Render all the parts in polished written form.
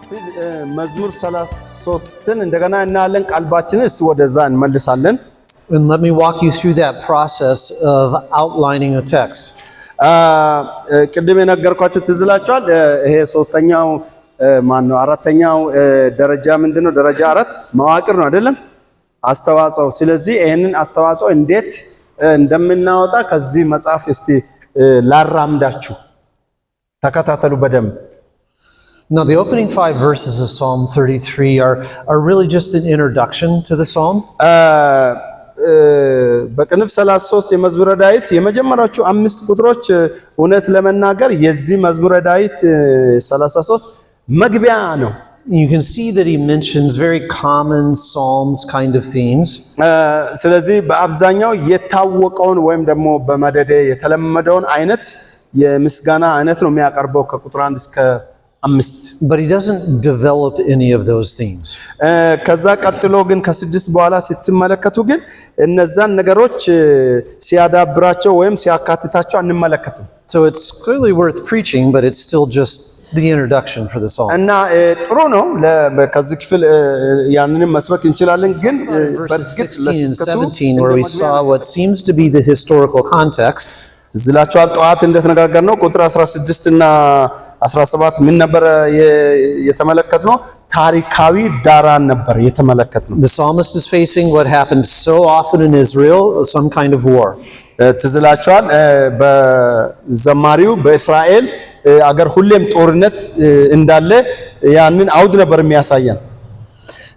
እስቲ መዝሙር 33ን እንደገና እናያለን ቃልባችንን እስቲ ወደዛ እንመልሳለን and let me walk you through that process of outlining a text. ቅድም የነገርኳችሁ ትዝላችኋል ይሄ ሶስተኛው ማን ነው አራተኛው ደረጃ ምንድነው ደረጃ 4 መዋቅር ነው አይደለም አስተዋጽኦ ስለዚህ ይሄንን አስተዋጽኦ እንዴት እንደምናወጣ ከዚህ መጽሐፍ እስቲ ላራምዳችሁ ተከታተሉ በደንብ. Now the opening 5 verses of Psalm 33 are really just an introduction to the psalm. በቅንፍ 33 የመዝሙረ ዳዊት የመጀመሪያዎቹ 5 ቁጥሮች እውነት ለመናገር የዚህ መዝሙረ ዳዊት 33 መግቢያ ነው. You can see that he mentions very common psalms kind of themes. ስለዚህ በአብዛኛው የታወቀውን ወይም ደግሞ በመደደ የተለመደውን አይነት የምስጋና አይነት ነው የሚያቀርበው ከቁጥር 1 እስከ 5. But he doesn't develop any of those themes. ከዛ ቀጥሎ ግን ከ6 በኋላ ስትመለከቱ ግን እነዛን ነገሮች ሲያዳብራቸው ወይም ሲያካትታቸው አንመለከትም. So it's clearly worth preaching, but it's still just the introduction for the psalm. እና ጥሩ ነው ከዚህ ክፍል ያንንም መስበክ እንችላለን ግን verses 16 and 17 where we saw what seems to be the historical context. ዝላችኋል ጠዋት እንደተነጋገርነው ቁጥር 16 እና 17 ምን ነበር የተመለከትነው ታሪካዊ ዳራን ነበር የተመለከትነው. The psalmist is facing what happened so often in Israel, some kind of war. ትዝላችኋል በዘማሪው በእስራኤል አገር ሁሌም ጦርነት እንዳለ ያንን አውድ ነበር የሚያሳየን.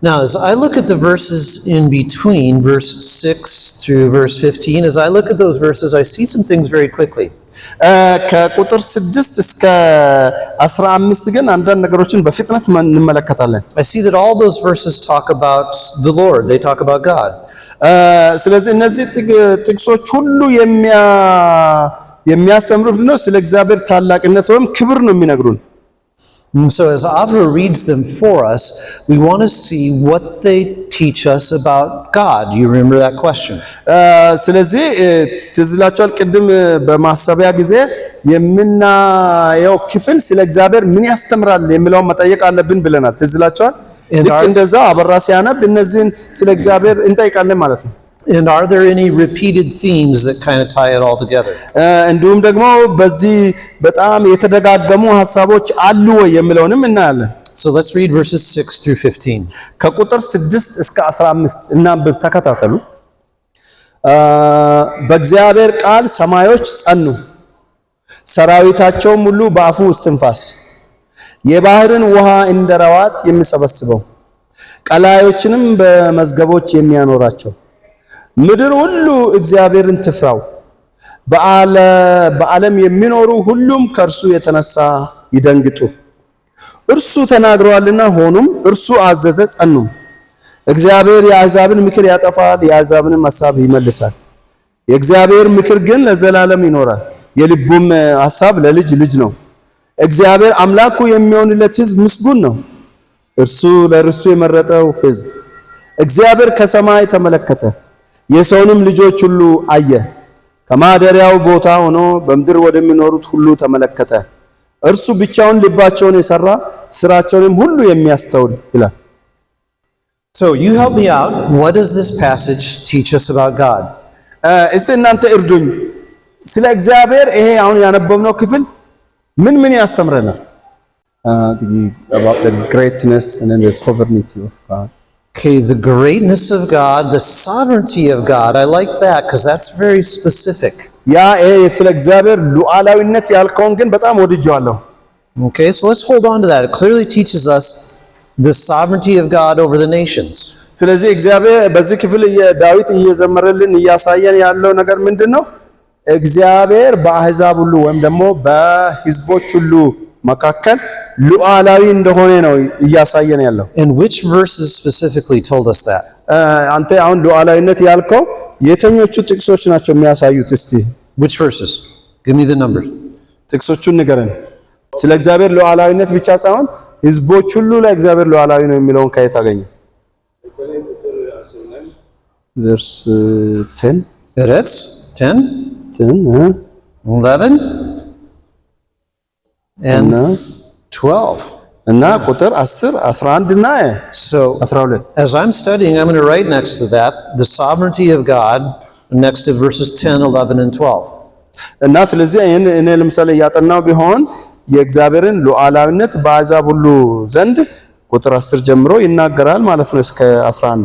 Now as I look at the verses in between verse 6 through verse 15, as I look at those verses I see some things very quickly. ከቁጥር 6 እስከ 15 ግን አንዳንድ ነገሮችን በፍጥነት እንመለከታለን. I see that all those verses talk about the Lord, they talk about God. ስለዚህ እነዚህ ጥቅሶች ሁሉ የሚያስተምሩት ነው ስለ እግዚአብሔር ታላቅነት ወይም ክብር ነው የሚነግሩን. So as Avra reads them for us, we want to see what they teach us about God. You remember that question? ስለዚህ ትዝላችኋል ቅድም በማሰቢያ ጊዜ የምናየው ክፍል ስለ እግዚአብሔር ምን ያስተምራል የሚለውን መጠየቅ አለብን ብለናል. ትዝላችኋል ልክ እንደዛ አበራ ሲያነብ እነዚህን ስለ እግዚአብሔር እንጠይቃለን ማለት ነው. And are there any repeated themes that kind of tie it all together? እንዲሁም ደግሞ በዚህ በጣም የተደጋገሙ ሐሳቦች አሉ ወይ የሚለውንም እናያለን. So let's read verses 6 through 15. ከቁጥር 6 እስከ 15 እናንብብ ተከታተሉ. በእግዚአብሔር ቃል ሰማዮች ጸኑ ሰራዊታቸውም ሁሉ በአፉ እስትንፋስ የባህርን ውሃ እንደ ረዋት የሚሰበስበው ቀላዮችንም በመዝገቦች የሚያኖራቸው ምድር ሁሉ እግዚአብሔርን ትፍራው በዓለም የሚኖሩ ሁሉም ከእርሱ የተነሳ ይደንግጡ። እርሱ ተናግሯልና ሆኑም እርሱ አዘዘ ጸኑም። እግዚአብሔር የአሕዛብን ምክር ያጠፋል የአሕዛብንም ሐሳብ ይመልሳል። የእግዚአብሔር ምክር ግን ለዘላለም ይኖራል የልቡም ሐሳብ ለልጅ ልጅ ነው። እግዚአብሔር አምላኩ የሚሆንለት ሕዝብ ምስጉን ነው እርሱ ለርስቱ የመረጠው ሕዝብ። እግዚአብሔር ከሰማይ ተመለከተ የሰውንም ልጆች ሁሉ አየ ከማደሪያው ቦታ ሆኖ በምድር ወደሚኖሩት ሁሉ ተመለከተ እርሱ ብቻውን ልባቸውን የሰራ ስራቸውንም ሁሉ የሚያስተውል ይላል. So you help me out. What does this passage teach us about God? እስቲ እናንተ እርዱኝ ስለ እግዚአብሔር ይሄ አሁን ያነበብነው ክፍል ምን ያስተምረናል? About the greatness and then the sovereignty of God. Okay, the greatness of God, the sovereignty of God. I like that because that's very specific. ያ ስለ እግዚአብሔር ሉዓላዊነት ያልከውን ግን በጣም ወድጄዋለሁ. Okay, so let's hold on to that. It clearly teaches us the sovereignty of God over the nations. ስለዚህ እግዚአብሔር በዚህ ክፍል ዳዊት እየዘመረልን እያሳየን ያለው ነገር ምንድነው? እግዚአብሔር በአሕዛብ ሁሉ ወይም ደግሞ በሕዝቦች ሁሉ መካከል ሉዓላዊ እንደሆነ ነው እያሳየን ያለው. And which verses specifically told us that? አንተ አሁን ሉዓላዊነት ያልከው የተኞቹ ጥቅሶች ናቸው የሚያሳዩት? እስቲ which verses? Give me the number. ጥቅሶቹን ንገረን. ስለ እግዚአብሔር ሉዓላዊነት ብቻ ሳይሆን ሕዝቦች ሁሉ ለእግዚአብሔር ሉዓላዊ ነው የሚለውን ከየት አገኘ? verse 10 That's 10 11 and 12 እና ቁጥር 10 11 እና So 12 as I'm studying, I'm going to write next to that the sovereignty of God next to verses 10, 11 and 12. እና ስለዚህ እኔ ለምሳሌ ያጠናው ቢሆን የእግዚአብሔርን ሉዓላዊነት በአሕዛብ ሁሉ ዘንድ ቁጥር 10 ጀምሮ ይናገራል ማለት ነው እስከ 11.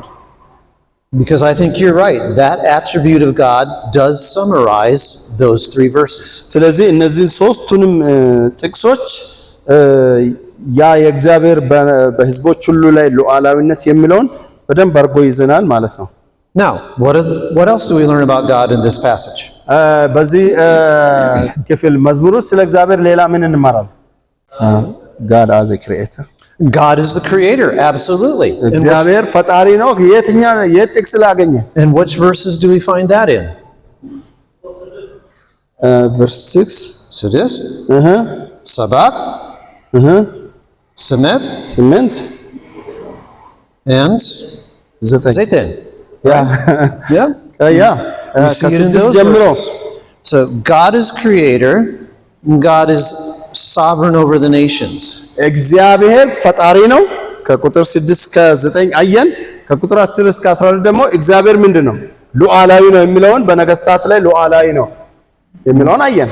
Because I think you're right. That attribute of God does summarize those three verses. ስለዚህ እነዚህ ሶስቱንም ጥቅሶች ያ የእግዚአብሔር በሕዝቦች ሁሉ ላይ ሉዓላዊነት የሚለውን በደንብ አድርጎ ይዘናል ማለት ነው። Now, what else do we learn about God in this passage? በዚህ ክፍል መዝሙር ውስጥ ስለ እግዚአብሔር ሌላ ምን እንማራለን? God as a creator. God is the creator, absolutely. እግዚአብሔር ፈጣሪ ነው። የት ጥቅስ ላገኘ? And which verses do we find that in? Verse 6. Sudis, Sabat, Semet, 8 and 9 Zayten. ያ We see it in those ጀምሮ verses. So God is creator, and God is sovereign over the nations. እግዚአብሔር ፈጣሪ ነው። ከቁጥር 6 እስከ 9 አየን። ከቁጥር 10 እስከ 12 ደግሞ እግዚአብሔር ምንድነው? ሉዓላዊ ነው የሚለውን በነገስታት ላይ ሉዓላዊ ነው የሚለውን አየን።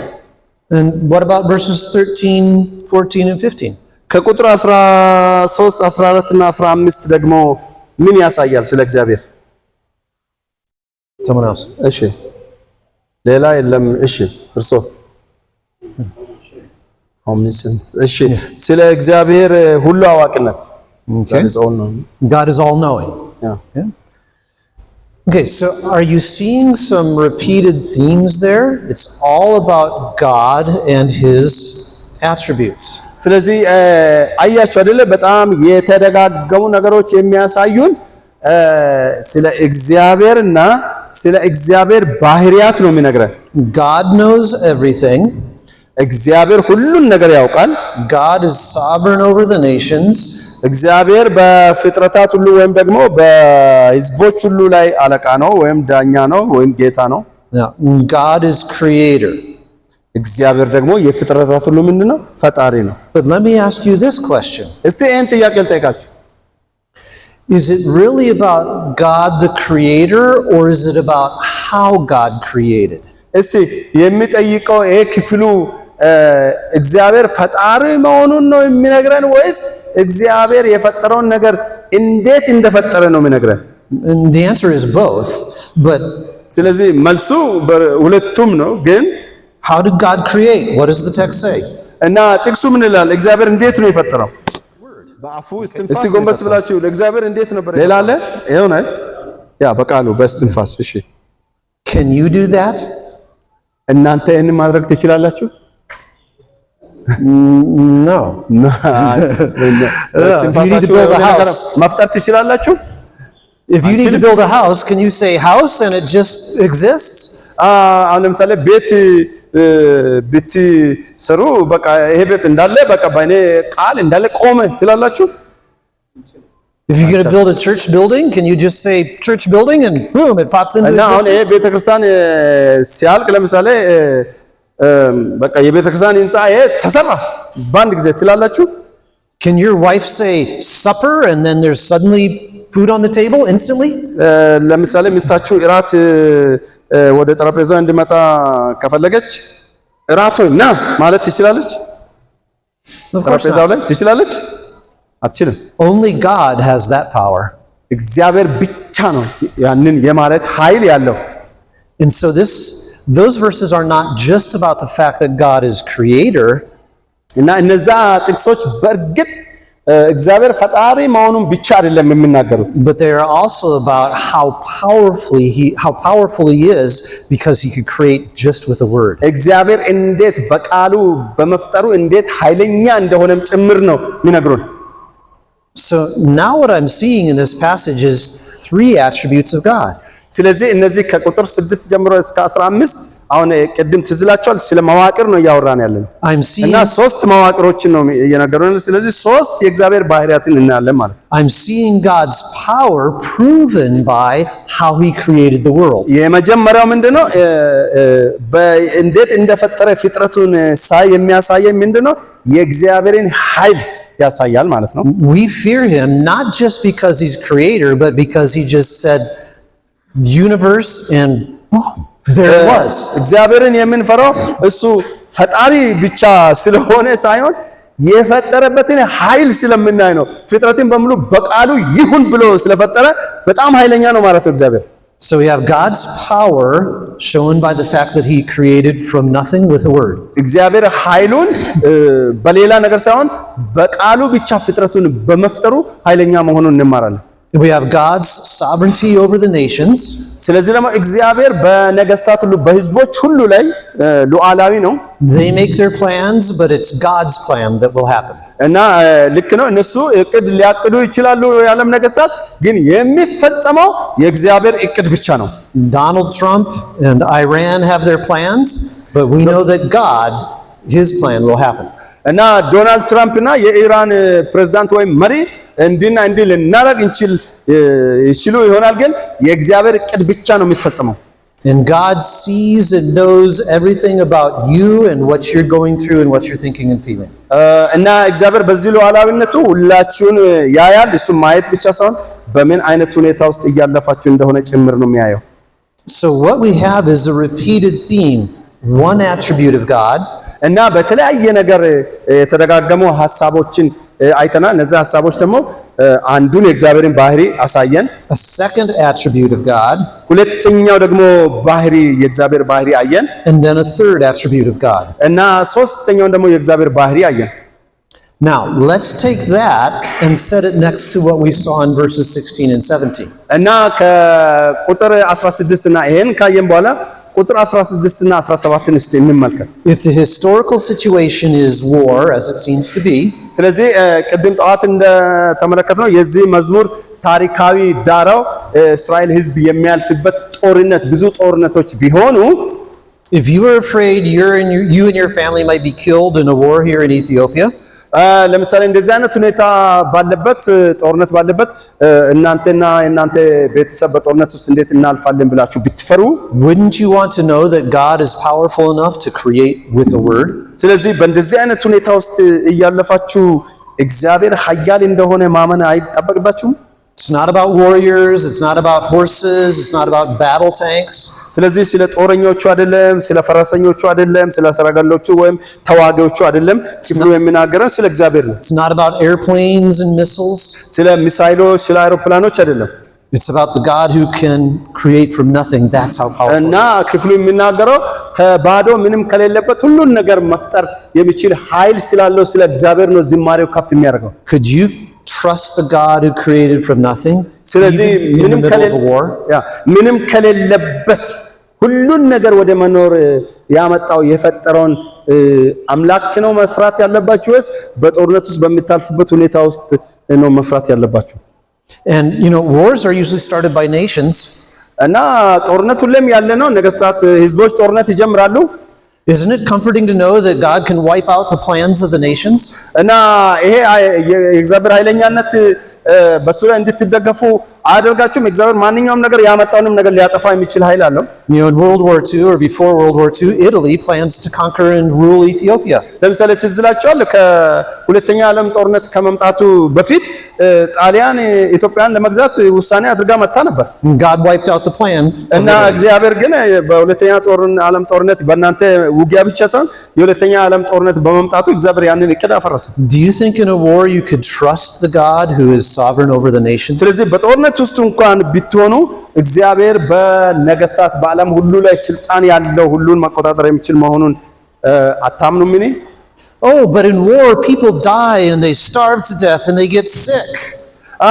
And what about verses 13, 14 and 15? ከቁጥር 13 14 እና 15 ደግሞ ምን ያሳያል ስለ እግዚአብሔር? Someone else. እሺ ሌላ የለም። እሺ እርሶ ኦምኒሰንት። እሺ ስለ እግዚአብሔር ሁሉ አዋቂነት Okay. God is all knowing. Yeah. Okay, so are you seeing some repeated themes there? It's all about God and his attributes. ስለዚህ አያችሁ አይደለ? በጣም የተደጋገሙ ነገሮች የሚያሳዩን ስለ እግዚአብሔርና ስለ እግዚአብሔር ባህሪያት ነው የሚነግረን። God knows everything. እግዚአብሔር ሁሉን ነገር ያውቃል። God is sovereign over the nations. እግዚአብሔር በፍጥረታት ሁሉ ወይም ደግሞ በሕዝቦች ሁሉ ላይ አለቃ ነው ወይም ዳኛ ነው ወይም ጌታ ነው። Now, God is creator. እግዚአብሔር ደግሞ የፍጥረታት ሁሉ ምንድነው? ፈጣሪ ነው። But let me ask you this question. እስቲ ይህን ጥያቄ ልጠይቃችሁ። Is it really about God the creator, or is it about how God created? እስቲ የሚጠይቀው ይሄ ክፍሉ እግዚአብሔር ፈጣሪ መሆኑን ነው የሚነግረን ወይስ እግዚአብሔር የፈጠረውን ነገር እንዴት እንደፈጠረ ነው የሚነግረን? And the answer is both. But ስለዚህ መልሱ ሁለቱም ነው። ግን how did God create? What does the text say? እና ጥቅሱ ምን ይላል? እግዚአብሔር እንዴት ነው የፈጠረው? በአፉ እስትንፋስ። እስቲ ጎንበስ ብላችሁ ለእግዚአብሔር እንዴት ነበር? ሌላ አለ? ይኸውና ያ በቃሉ በእስትንፋስ። እሺ Can you do that? እናንተ ይህንን ማድረግ ትችላላችሁ? No. መፍጠር ትችላላችሁ? If you need to build a house, can you say house and it just exists? አሁን ለምሳሌ ቤት ብትሰሩ በቃ ይሄ ቤት እንዳለ በቃ በእኔ ቃል እንዳለ ቆመ ትላላችሁ? If you're going to build a church building, can you just say church building and boom, it pops into እና አሁን ይሄ existence? ቤተክርስቲያን ሲያልቅ ለምሳሌ በቃ የቤተክርስቲያን ህንጻ ይሄ ተሰራ በአንድ ጊዜ ትላላችሁ? Can your wife say supper and then there's suddenly food on the table instantly? ለምሳሌ ሚስታችሁ እራት ወደ ጠረጴዛ እንዲመጣ ከፈለገች እራቶ ና ማለት ትችላለች? Of course ጠረጴዛው not. ላይ ትችላለች? አትችልም። Only God has that power. እግዚአብሔር ብቻ ነው ያንን የማለት ኃይል ያለው። And so those verses are not just about the fact that God is creator, እና እነዛ ጥቅሶች በእርግጥ እግዚአብሔር ፈጣሪ መሆኑን ብቻ አይደለም የሚናገሩት፣ but they are also about how powerful he is because he could create just with a word. እግዚአብሔር እንዴት በቃሉ በመፍጠሩ እንዴት ኃይለኛ እንደሆነም ጭምር ነው የሚነግሩን። So now what I'm seeing in this passage is three attributes of God. ስለዚህ እነዚህ ከቁጥር 6 ጀምሮ እስከ 15 አሁን ቅድም ትዝላችኋል ስለ መዋቅር ነው እያወራን ያለን እና ሶስት መዋቅሮችን ነው እየነገሩን። ስለዚህ ሶስት የእግዚአብሔር ባህሪያትን እናያለን ማለት ነው። I'm seeing God's power proven by how he created the world. የመጀመሪያው ምንድነው? እንዴት እንደፈጠረ ፍጥረቱን ሳይ የሚያሳየን ምንድነው? የእግዚአብሔርን ኃይል ያሳያል ማለት ነው። We fear him not just because he's creator, but because he just said universe and boom, there it was. እግዚአብሔርን የምንፈራው እሱ ፈጣሪ ብቻ ስለሆነ ሳይሆን የፈጠረበትን ኃይል ስለምናይ ነው። ፍጥረትን በሙሉ በቃሉ ይሁን ብሎ ስለፈጠረ በጣም ኃይለኛ ነው ማለት ነው እግዚአብሔር። So we have God's power shown by the fact that he created from nothing with a word. እግዚአብሔር ኃይሉን በሌላ ነገር ሳይሆን በቃሉ ብቻ ፍጥረቱን በመፍጠሩ ኃይለኛ መሆኑን እንማራለን። We have God's sovereignty over the nations. ስለዚህ ደግሞ እግዚአብሔር በነገስታት ሁሉ በህዝቦች ሁሉ ላይ ሉዓላዊ ነው። They make their plans, but it's God's plan that will happen. እና ልክ ነው እነሱ እቅድ ሊያቅዱ ይችላሉ የዓለም ነገስታት፣ ግን የሚፈጸመው የእግዚአብሔር እቅድ ብቻ ነው። Donald Trump and Iran have their plans, but we know that God, his plan will happen. እና ዶናልድ ትራምፕ እና የኢራን ፕሬዝዳንት ወይም መሪ እንዲና እንዲህ ልናደርግ ይችሉ ይሆናል፣ ግን የእግዚአብሔር እቅድ ብቻ ነው የሚፈጸመው። And God sees and knows everything about you and what you're going through and what you're thinking and feeling. እና እግዚአብሔር በዚህ ሉዓላዊነቱ ሁላችሁን ያያል። እሱ ማየት ብቻ ሳይሆን በምን አይነት ሁኔታ ውስጥ እያለፋችሁ እንደሆነ ጭምር ነው የሚያየው። So what we have is a repeated theme, one attribute of God. እና በተለያየ ነገር የተደጋገሙ ሐሳቦችን አይተናል። እነዚህ ሐሳቦች ደግሞ አንዱን የእግዚአብሔርን ባህሪ አሳየን። A second attribute of God. ሁለተኛው ደግሞ ባህሪ የእግዚአብሔር ባህሪ አየን። And then a third attribute of God. እና ሶስተኛውን ደግሞ የእግዚአብሔር ባህሪ አየን። Now, let's take that and set it next to what we saw in verses 16 and 17. እና ከቁጥር 16 እና ይሄን ካየን በኋላ ቁጥር 16 እና 17ን እስቲ እንመልከት። If the historical situation is war, as it seems to be, ስለዚህ ቅድም ጠዋት እንደተመለከትነው የዚህ መዝሙር ታሪካዊ ዳራው እስራኤል ሕዝብ የሚያልፍበት ጦርነት ብዙ ጦርነቶች ቢሆኑ if you are afraid you and your family might be killed in a war here in Ethiopia, ለምሳሌ እንደዚህ አይነት ሁኔታ ባለበት ጦርነት ባለበት እናንተና እናንተ ቤተሰብ በጦርነት ውስጥ እንዴት እናልፋለን ብላችሁ ብትፈሩ wouldn't you want to know that God is powerful enough to create with a word? ስለዚህ በእንደዚህ አይነት ሁኔታ ውስጥ እያለፋችሁ እግዚአብሔር ኃያል እንደሆነ ማመን አይጠበቅባችሁም? It's not about warriors, it's not about horses, it's not about battle tanks. ስለዚህ ስለ ጦረኞቹ አይደለም፣ ስለ ፈረሰኞቹ አይደለም፣ ስለ ሰረገሎቹ ወይም ተዋጊዎቹ አይደለም። ክፍሉ የሚናገረው ስለ እግዚአብሔር ነው። It's not about airplanes and missiles. ስለ ሚሳይሎች፣ ስለ አውሮፕላኖች አይደለም። It's about the God who can create from nothing. That's how powerful. እና ክፍሉ የሚናገረው ከባዶ ምንም ከሌለበት ሁሉን ነገር መፍጠር የሚችል ኃይል ስላለው ስለ እግዚአብሔር ነው ዝማሬው ከፍ የሚያደርገው። Could you trust the God who created from nothing? ስለዚህ ምንም ከሌለበት ሁሉን ነገር ወደ መኖር ያመጣው የፈጠረውን አምላክ ነው መፍራት ያለባችሁ ወይስ በጦርነት ውስጥ በሚታልፉበት ሁኔታ ውስጥ ነው መፍራት ያለባችሁ? And wars are usually started by nations. እና ጦርነት ሁሌም ያለ ነው። ነገስታት ህዝቦች ጦርነት ይጀምራሉ። Isn't it comforting to know that God can wipe out the plans of the nations? እና ይሄ የእግዚአብሔር ኃይለኛነት በሱ ላይ እንድትደገፉ አያደርጋችሁም? እግዚአብሔር ማንኛውም ነገር ያመጣውንም ነገር ሊያጠፋ የሚችል ኃይል አለው። In World War II or before World War II, Italy plans to conquer and rule Ethiopia. ለምሳሌ ትዝ ይላችኋል ከሁለተኛ ዓለም ጦርነት ከመምጣቱ በፊት ጣሊያን ኢትዮጵያን ለመግዛት ውሳኔ አድርጋ መጣ ነበር። God wiped out the plan. እና እግዚአብሔር ግን በሁለተኛ ዓለም ጦርነት በእናንተ ውጊያ ብቻ ሳይሆን የሁለተኛ ዓለም ጦርነት በመምጣቱ እግዚአብሔር ያንን እቅድ አፈረሰ። Do you think in a war you could trust the God who is sovereign over the nations? ስለዚህ በጦርነት ውስጥ እንኳን ብትሆኑ እግዚአብሔር በነገስታት በዓለም ሁሉ ላይ ስልጣን ያለው ሁሉን መቆጣጠር የሚችል መሆኑን አታምኑም? እኔ Oh, but in war people die and they starve to death and they get sick.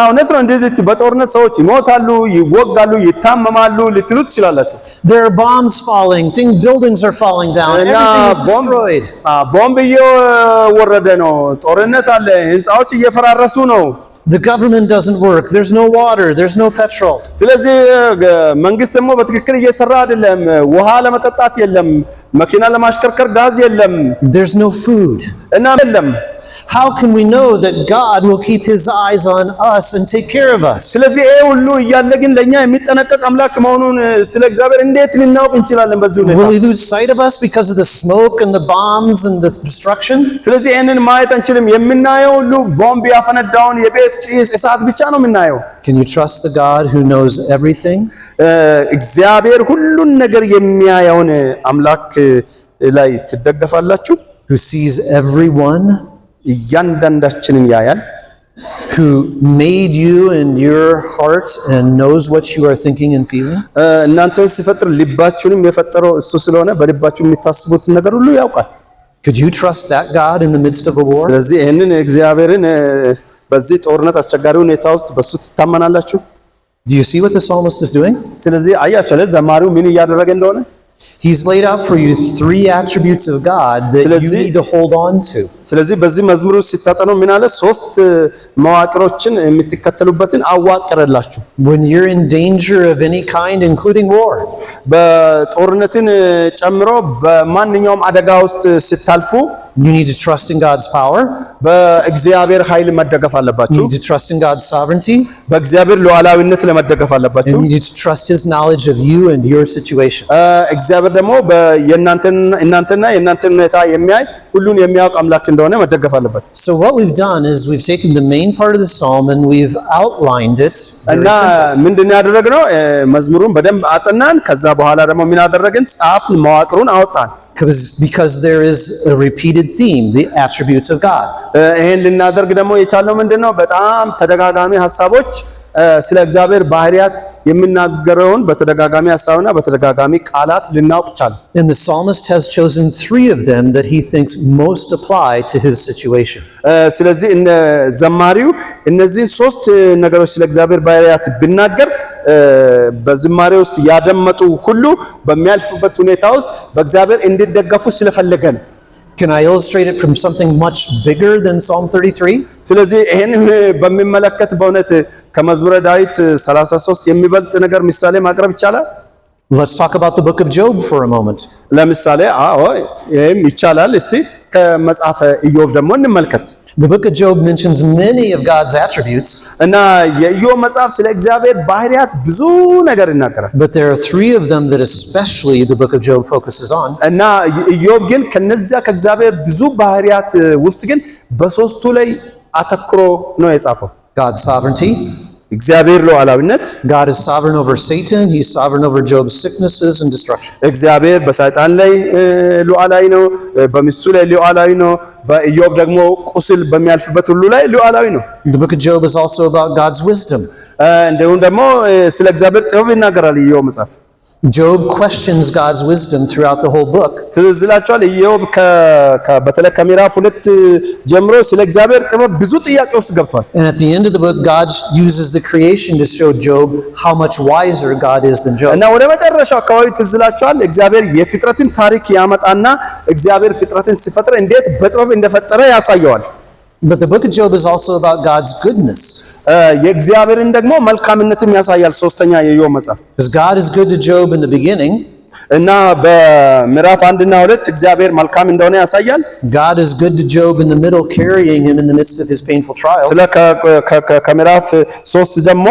እውነት ነው። እንደዚህ በጦርነት ሰዎች ይሞታሉ፣ ይወጋሉ፣ ይታመማሉ ልትሉ ትችላላችሁ። There are bombs falling, buildings are falling down, everything is destroyed. ቦምብ እየወረደ ነው፣ ጦርነት አለ፣ ህንጻዎች እየፈራረሱ ነው። The government doesn't work, there's no water, there's no petrol. ስለዚህ መንግስት ደግሞ በትክክል እየሰራ አይደለም። ውሃ ለመጠጣት የለም፣ መኪና ለማሽከርከር ጋዝ የለም፣ there's no food. እና የለም how can we know that God will keep his eyes on us and take care of us? ስለዚህ ይሄ ሁሉ እያለ ግን ለኛ የሚጠነቀቅ አምላክ መሆኑን ስለ እግዚአብሔር እንዴት ልናውቅ እንችላለን? በዚህ ሁኔታ Will he lose sight of us because of the smoke and the bombs and the destruction? ስለዚህ ይሄንን ማየት አንችልም። የምናየው ሁሉ ቦምብ ያፈነዳውን የቤት ጭስ እሳት ብቻ ነው የምናየው። Can you trust the God who knows everything? እግዚአብሔር ሁሉን ነገር የሚያየውን አምላክ ላይ ትደገፋላችሁ? Who sees everyone? እያንዳንዳችንን ያያል። Who made you and your heart and knows what you are thinking and feeling? እናንተን ሲፈጥር ልባችሁንም የፈጠረው እሱ ስለሆነ በልባችሁ የምታስቡትን ነገር ሁሉ ያውቃል። Could you trust that God in the midst of a war? ስለዚህ ይሄንን እግዚአብሔርን በዚህ ጦርነት አስቸጋሪ ሁኔታ ውስጥ በሱ ትታመናላችሁ? Do you see what the psalmist is doing? ስለዚህ አያችሁ ዘማሪው ምን እያደረገ እንደሆነ? He's laid out for you 3 attributes of God that you need to hold on to. ስለዚህ በዚህ መዝሙር ውስጥ ሲታጠኑ ምን አለ? 3 መዋቅሮችን የምትከተሉበትን አዋቀረላችሁ። When you're in danger of any kind, including war, በጦርነትን ጨምሮ በማንኛውም አደጋ ውስጥ ሲታልፉ you need to trust in God's power. በእግዚአብሔር ኃይል መደገፍ You አለባችሁ። need to trust in God's sovereignty. በእግዚአብሔር ሉዓላዊነት ለመደገፍ አለባችሁ። And you need to trust his knowledge of you and your situation. እግዚአብሔር ደግሞ እናንተና የእናንተን ሁኔታ የሚያይ ሁሉን የሚያውቅ አምላክ እንደሆነ መደገፍ አለበት። So what we've done is we've taken the main part of the psalm and we've outlined it. እና ምንድነው ያደረግነው? መዝሙሩን በደንብ አጥናን። ከዛ በኋላ ደግሞ ምን አደረግን? ጻፍን፣ መዋቅሩን አወጣን። Because there is a repeated theme, the attributes of God. ይሄን ልናደርግ ደግሞ የቻልነው ምንድነው? በጣም ተደጋጋሚ ሐሳቦች ስለ እግዚአብሔር ባህሪያት የሚናገረውን በተደጋጋሚ ሐሳብና በተደጋጋሚ ቃላት ልናውቅ ቻል። And the psalmist has chosen 3 of them that he thinks most apply to his situation. ስለዚህ ዘማሪው እነዚህ 3 ነገሮች ስለ እግዚአብሔር ባህሪያት ቢናገር በዝማሬ ውስጥ ያደመጡ ሁሉ በሚያልፉበት ሁኔታ ውስጥ በእግዚአብሔር እንዲደገፉ ስለፈለገ ነው። Can I illustrate it from something much bigger than Psalm 33? ስለዚህ ይሄን በሚመለከት በእውነት ከመዝሙረ ዳዊት 33 የሚበልጥ ነገር ምሳሌ ማቅረብ ይቻላል። Let's talk about the book of Job for a moment. ለምሳሌ ይሄም ይቻላል። እስቲ ከመጽሐፈ ኢዮብ ደግሞ እንመልከት። The book of Job mentions many of God's attributes. እና የኢዮብ መጽሐፍ ስለ እግዚአብሔር ባህሪያት ብዙ ነገር ይናገራል። But there are 3 of them that especially the book of Job focuses on. እና ኢዮብ ግን ከነዚያ ከእግዚአብሔር ብዙ ባህሪያት ውስጥ ግን በ3ቱ ላይ አተኩሮ ነው የጻፈው። God's sovereignty. እግዚአብሔር ሉዓላዊነት። God is sovereign over Satan. He's sovereign over Job's sicknesses and destruction. እግዚአብሔር በሰይጣን ላይ ሉዓላዊ ነው፣ በሚስቱ ላይ ሉዓላዊ ነው፣ በኢዮብ ደግሞ ቁስል በሚያልፍበት ሁሉ ላይ ሉዓላዊ ነው። The book of Job is also about God's wisdom. እንደውም ደግሞ ስለ እግዚአብሔር ጥበብ ይናገራል ኢዮብ መጽሐፍ። Job questions God's wisdom throughout the whole book. ስለዚላችኋል ኢዮብ በተለይ ከምዕራፍ 2 ጀምሮ ስለ እግዚአብሔር ጥበብ ብዙ ጥያቄ ውስጥ ገብቷል። And at the end of the book, God uses the creation to show Job how much wiser God is than Job. እና ወደ መጨረሻው አካባቢ ትዝላችኋል እግዚአብሔር የፍጥረትን ታሪክ ያመጣና እግዚአብሔር ፍጥረትን ሲፈጥር እንዴት በጥበብ እንደፈጠረ ያሳየዋል። But the book of Job is also about God's goodness. የእግዚአብሔርን ደግሞ መልካምነትም ያሳያል። ሶስተኛ የኢዮብ መጽሐፍ Because God is good to Job in the beginning. እና በምዕራፍ 1 እና 2 እግዚአብሔር መልካም እንደሆነ ያሳያል። God is good to Job in the middle, carrying him in the midst of his painful trial. ስለ ከምዕራፍ 3 ደግሞ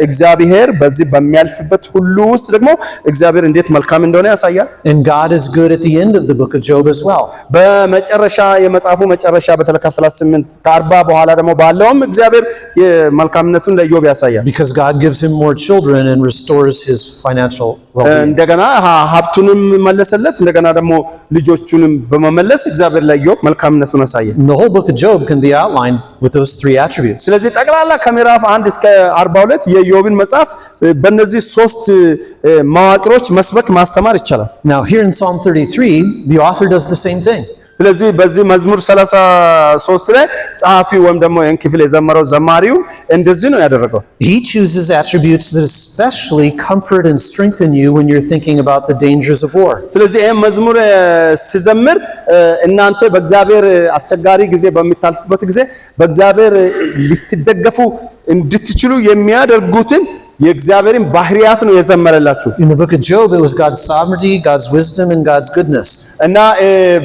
እግዚአብሔር በዚህ በሚያልፍበት ሁሉ ውስጥ ደግሞ እግዚአብሔር እንዴት መልካም እንደሆነ ያሳያል። And God is good at the end of the book of Job as well. በመጨረሻ የመጽሐፉ መጨረሻ በተለይ ከ38 ከ40 በኋላ ደግሞ ባለውም እግዚአብሔር የመልካምነቱን ለኢዮብ ያሳያል። Because God gives him more children and restores his financial well-being. እንደገና ሀብቱንም መለሰለት፣ እንደገና ደግሞ ልጆቹንም በመመለስ እግዚአብሔር ለኢዮብ መልካምነቱን አሳየ። The whole book of Job can be outlined with those 3 attributes. ስለዚህ ጠቅላላ ከምዕራፍ 1 እስከ 42 የኢዮብን መጽሐፍ በእነዚህ 3 መዋቅሮች መስበክ ማስተማር ይቻላል። Now here in Psalm 33, the author does the same thing. ስለዚህ በዚህ መዝሙር 33 ላይ ጸሐፊ ወይም ደግሞ ይህን ክፍል የዘመረው ዘማሪው እንደዚህ ነው ያደረገው። He chooses attributes that especially comfort and strengthen you when you're thinking about the dangers of war. ስለዚህ ይህን መዝሙር ሲዘምር እናንተ በእግዚአብሔር አስቸጋሪ ጊዜ በሚታልፉበት ጊዜ በእግዚአብሔር ልትደገፉ እንድትችሉ የሚያደርጉትን የእግዚአብሔርን ባህሪያት ነው የዘመረላችሁ። In the book of Job, it was God's sovereignty, God's wisdom, and God's goodness. እና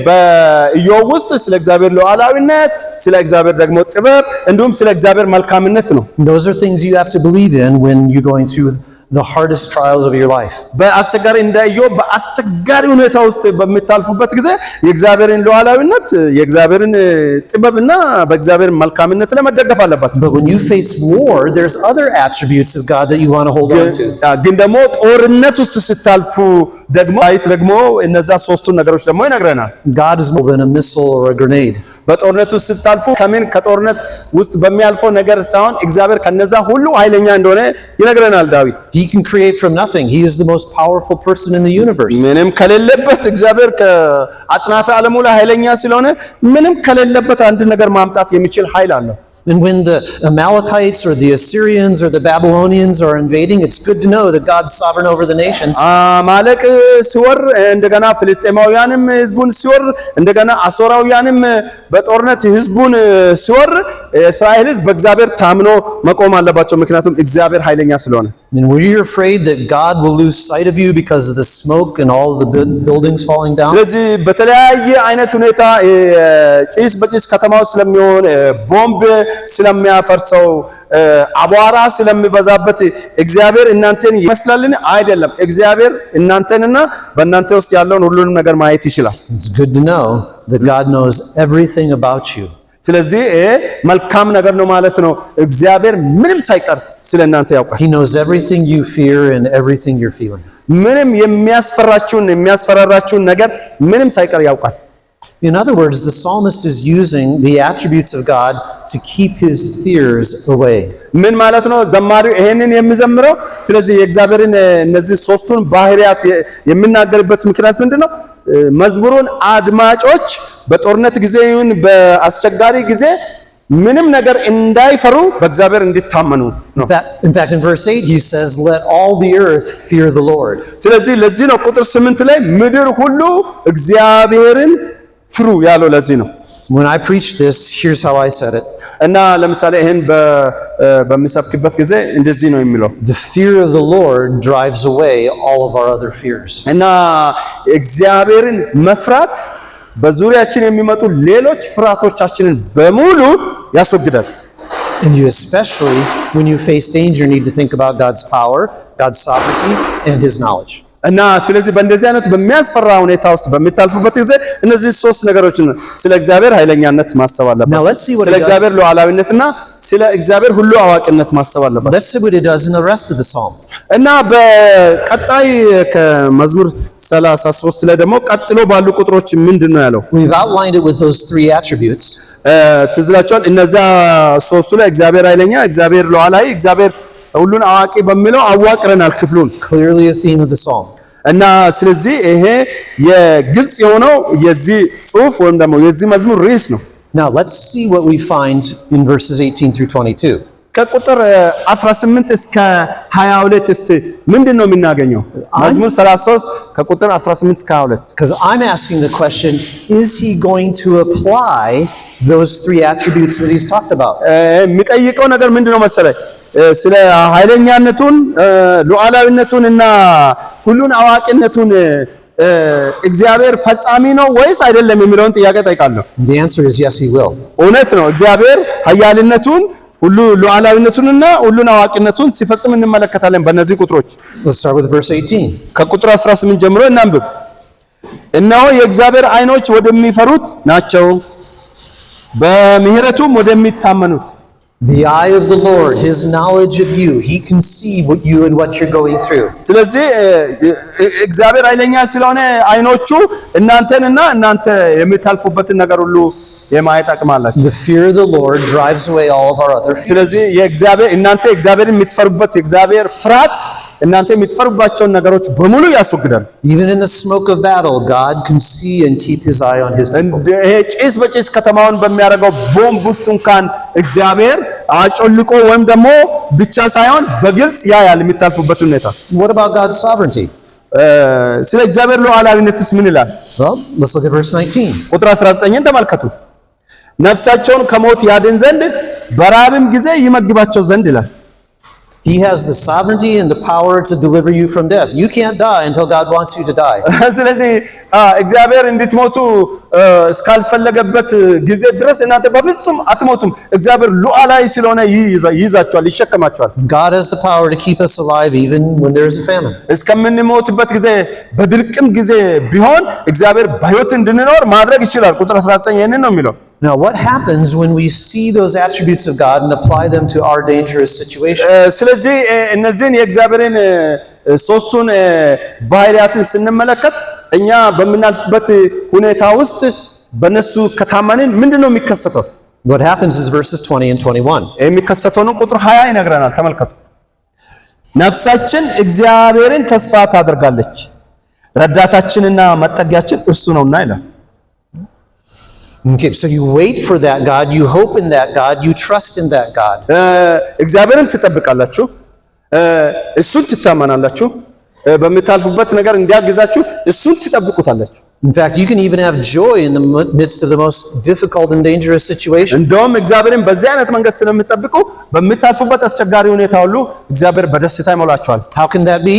በኢዮብ ውስጥ ስለ እግዚአብሔር ሉዓላዊነት፣ ስለ እግዚአብሔር ደግሞ ጥበብ እንዲሁም ስለ እግዚአብሔር መልካምነት ነው። Those are things you have to believe in when you're going through the hardest trials of your life. በአስቸጋሪ እንደ ኢዮብ በአስቸጋሪ ሁኔታ ውስጥ በሚታልፉበት ጊዜ የእግዚአብሔርን ሉዓላዊነት፣ የእግዚአብሔርን ጥበብና በእግዚአብሔር መልካምነት ላይ መደገፍ አለባችሁ። But when you face war, there's other attributes of God that you want to hold on to. ግን ደግሞ ጦርነት ውስጥ ስታልፉ ደግሞ እነዛ ሶስቱን ነገሮች ደግሞ ይነግረናል። God is more than a missile or a grenade. በጦርነት ውስጥ ስታልፉ ከጦርነት ውስጥ በሚያልፈው ነገር ሳይሆን እግዚአብሔር ከነዛ ሁሉ ኃይለኛ እንደሆነ ይነግረናል ዳዊት። He can create from nothing. He is the most powerful person in the universe. ምንም ከሌለበት እግዚአብሔር ከአጽናፈ ዓለሙ ላይ ኃይለኛ ስለሆነ ምንም ከሌለበት አንድ ነገር ማምጣት የሚችል ኃይል አለው። And when the Amalekites or the Assyrians or the Babylonians are invading, it's good to know that God's sovereign over the nations. አማሌቅ ሲወር እንደገና ፍልስጤማውያንም ህዝቡን ሲወር እንደገና አሦራውያንም በጦርነት ህዝቡን ሲወር እስራኤል ህዝብ በእግዚአብሔር ታምኖ መቆም አለባቸው፣ ምክንያቱም እግዚአብሔር ኃይለኛ ስለሆነ። And when you're afraid that God will lose sight of you because of the smoke and all the buildings falling down, ስለዚህ በተለያየ አይነት ሁኔታ ጭስ በጭስ ከተማው ስለሚሆን ቦምብ ስለሚያፈርሰው አቧራ ስለሚበዛበት እግዚአብሔር እናንተን ይመስላልን? አይደለም። እግዚአብሔር እናንተንና በእናንተ ውስጥ ያለውን ሁሉንም ነገር ማየት ይችላል። It's good to know that God knows everything about you. ስለዚህ መልካም ነገር ነው ማለት ነው። እግዚአብሔር ምንም ሳይቀር ስለናንተ ያውቃል። He knows everything you fear and everything you're feeling. ምንም የሚያስፈራራችሁን ነገር ምንም ሳይቀር ያውቃል። In other words, the psalmist is using the attributes of God to keep his fears away. ምን ማለት ነው? ዘማሪው ይሄንን የሚዘምረው ስለዚህ የእግዚአብሔርን እነዚህ ሶስቱን ባህሪያት የሚናገርበት ምክንያት ምንድነው? መዝሙሩን አድማጮች በጦርነት ጊዜ ይሁን በአስቸጋሪ ጊዜ ምንም ነገር እንዳይፈሩ በእግዚአብሔር እንዲታመኑ ነው። In fact, in verse 8 he says, "Let all the earth fear the Lord." ስለዚህ ለዚህ ነው ቁጥር 8 ላይ ምድር ሁሉ እግዚአብሔርን ፍሩ ያለው ለዚህ ነው። When I preach this, here's how I said it. እና ለምሳሌ ይሄን በሚሰብክበት ጊዜ እንደዚህ ነው የሚለው፣ The fear of the Lord drives away all of our other fears. እና እግዚአብሔርን መፍራት በዙሪያችን የሚመጡ ሌሎች ፍርሃቶቻችንን በሙሉ ያስወግዳል። And you especially, when you face danger, need to think about God's power, God's sovereignty, and His knowledge. እና ስለዚህ በእንደዚህ አይነት በሚያስፈራ ሁኔታ ውስጥ በሚታልፉበት ጊዜ እነዚህ ሶስት ነገሮችን ስለ እግዚአብሔር ኃይለኛነት ማሰብ አለባቸው። ስለ እግዚአብሔር ሉዓላዊነትና ስለ እግዚአብሔር ሁሉ አዋቂነት ማሰብ አለባቸው። Let's see what it does in the rest of the psalm. እና በቀጣይ ከመዝሙር 33 ላይ ደግሞ ቀጥሎ ባሉ ቁጥሮች ምንድን ነው ያለው? We've outlined it with those three attributes. ትዝላችኋል። እነዛ ሶስቱ ላይ እግዚአብሔር ኃይለኛ፣ እግዚአብሔር ሉዓላዊ፣ እግዚአብሔር ሁሉን አዋቂ በሚለው አዋቅረናል ክፍሉን። Clearly a theme of the psalm. እና ስለዚህ ይሄ የግልጽ የሆነው የዚህ ጽሑፍ ወይም ደግሞ የዚህ መዝሙር ርዕስ ነው። Now let's see what we find in verses 18 through 22. ከቁጥር 18 እስከ 22 እስቲ ምንድነው የምናገኘው? መዝሙር 33 ከቁጥር 18 እስከ 22. Because I'm asking the question, is he going to apply those three attributes that he's talked about? የሚጠይቀው ነገር ምንድነው መሰለህ? ስለ ኃይለኛነቱን፣ ሉዓላዊነቱን እና ሁሉን አዋቂነቱን እግዚአብሔር ፈጻሚ ነው ወይስ አይደለም የሚለውን ጥያቄ ጠይቃለሁ። The answer is yes, he will. እውነት ነው። እግዚአብሔር ኃያልነቱን ሁሉ ሉዓላዊነቱንና ሁሉን አዋቂነቱን ሲፈጽም እንመለከታለን በእነዚህ ቁጥሮች። Let's start with verse 18. ከቁጥር 18 ጀምሮ እናንብብ። እነሆ የእግዚአብሔር ዓይኖች ወደሚፈሩት ናቸው፣ በምህረቱም ወደሚታመኑት። The eye of the Lord, his knowledge of you, he can see what you and what you're going through. ስለዚህ እግዚአብሔር ኃይለኛ ስለሆነ ዓይኖቹ እናንተንና እናንተ የምታልፉበትን ነገር ሁሉ የማየት አቅም አላቸው። The fear of the Lord drives away all of our other fears. ስለዚህ እናንተ እግዚአብሔርን የምትፈሩበት የእግዚአብሔር ፍርሃት እናንተ የምትፈሩባቸውን ነገሮች በሙሉ ያስወግዳል። Even in the smoke of battle, God can see and keep his eye on his people. ይሄ ጭስ በጭስ ከተማውን በሚያደርገው ቦምብ ውስጥ እንኳን እግዚአብሔር አጮልቆ ወይም ደግሞ ብቻ ሳይሆን በግልጽ ያያል የሚታልፉበት ሁኔታ። What about God's sovereignty? ስለ እግዚአብሔር ሉዓላዊነትስ ምን ይላል? Well, let's look at verse 19. ቁጥር 19ን ተመልከቱ። ነፍሳቸውን ከሞት ያድን ዘንድ በራብም ጊዜ ይመግባቸው ዘንድ ይላል። He has the sovereignty and the power to deliver you from death. You can't die until God wants you to die. ስለዚህ እግዚአብሔር እንድትሞቱ እስካልፈለገበት ጊዜ ድረስ እናንተ በፍጹም አትሞቱም። እግዚአብሔር ሉዓላዊ ስለሆነ ይይዛችኋል፣ ይሸከማችኋል። God has the power to keep us alive even when there is a famine. እስከምንሞትበት ጊዜ በድርቅም ጊዜ ቢሆን እግዚአብሔር በሕይወት እንድንኖር ማድረግ ይችላል። ቁጥር 19 ይሄንን ነው የሚለው። Now, what happens when we see those attributes of God and apply them to our dangerous situation? ስለዚህ እነዚህን የእግዚአብሔርን ሶስቱን ባህሪያትን ስንመለከት እኛ በምናልፍበት ሁኔታ ውስጥ በነሱ ከታመንን ምንድነው የሚከሰተው? What happens is verses 20 and 21. የሚከሰተውን ቁጥር 20 ይነግረናል። ተመልከቱ። ነፍሳችን እግዚአብሔርን ተስፋ ታደርጋለች፣ ረዳታችንና መጠጊያችን እርሱ ነውና ይላል። Okay, so you wait for that God, you hope in that God, you trust in that God. እግዚአብሔርን ትጠብቃላችሁ፣ እሱን ትታመናላችሁ፣ በምታልፉበት ነገር እንዲያግዛችሁ እሱን ትጠብቁታላችሁ። In fact, you can even have joy in the midst of the most difficult and dangerous situation. እንደውም እግዚአብሔርን በዚህ አይነት መንገድ ስለምትጠብቁ በምታልፉበት አስቸጋሪ ሁኔታ ሁሉ እግዚአብሔር በደስታ ይሞላችኋል። How can that be?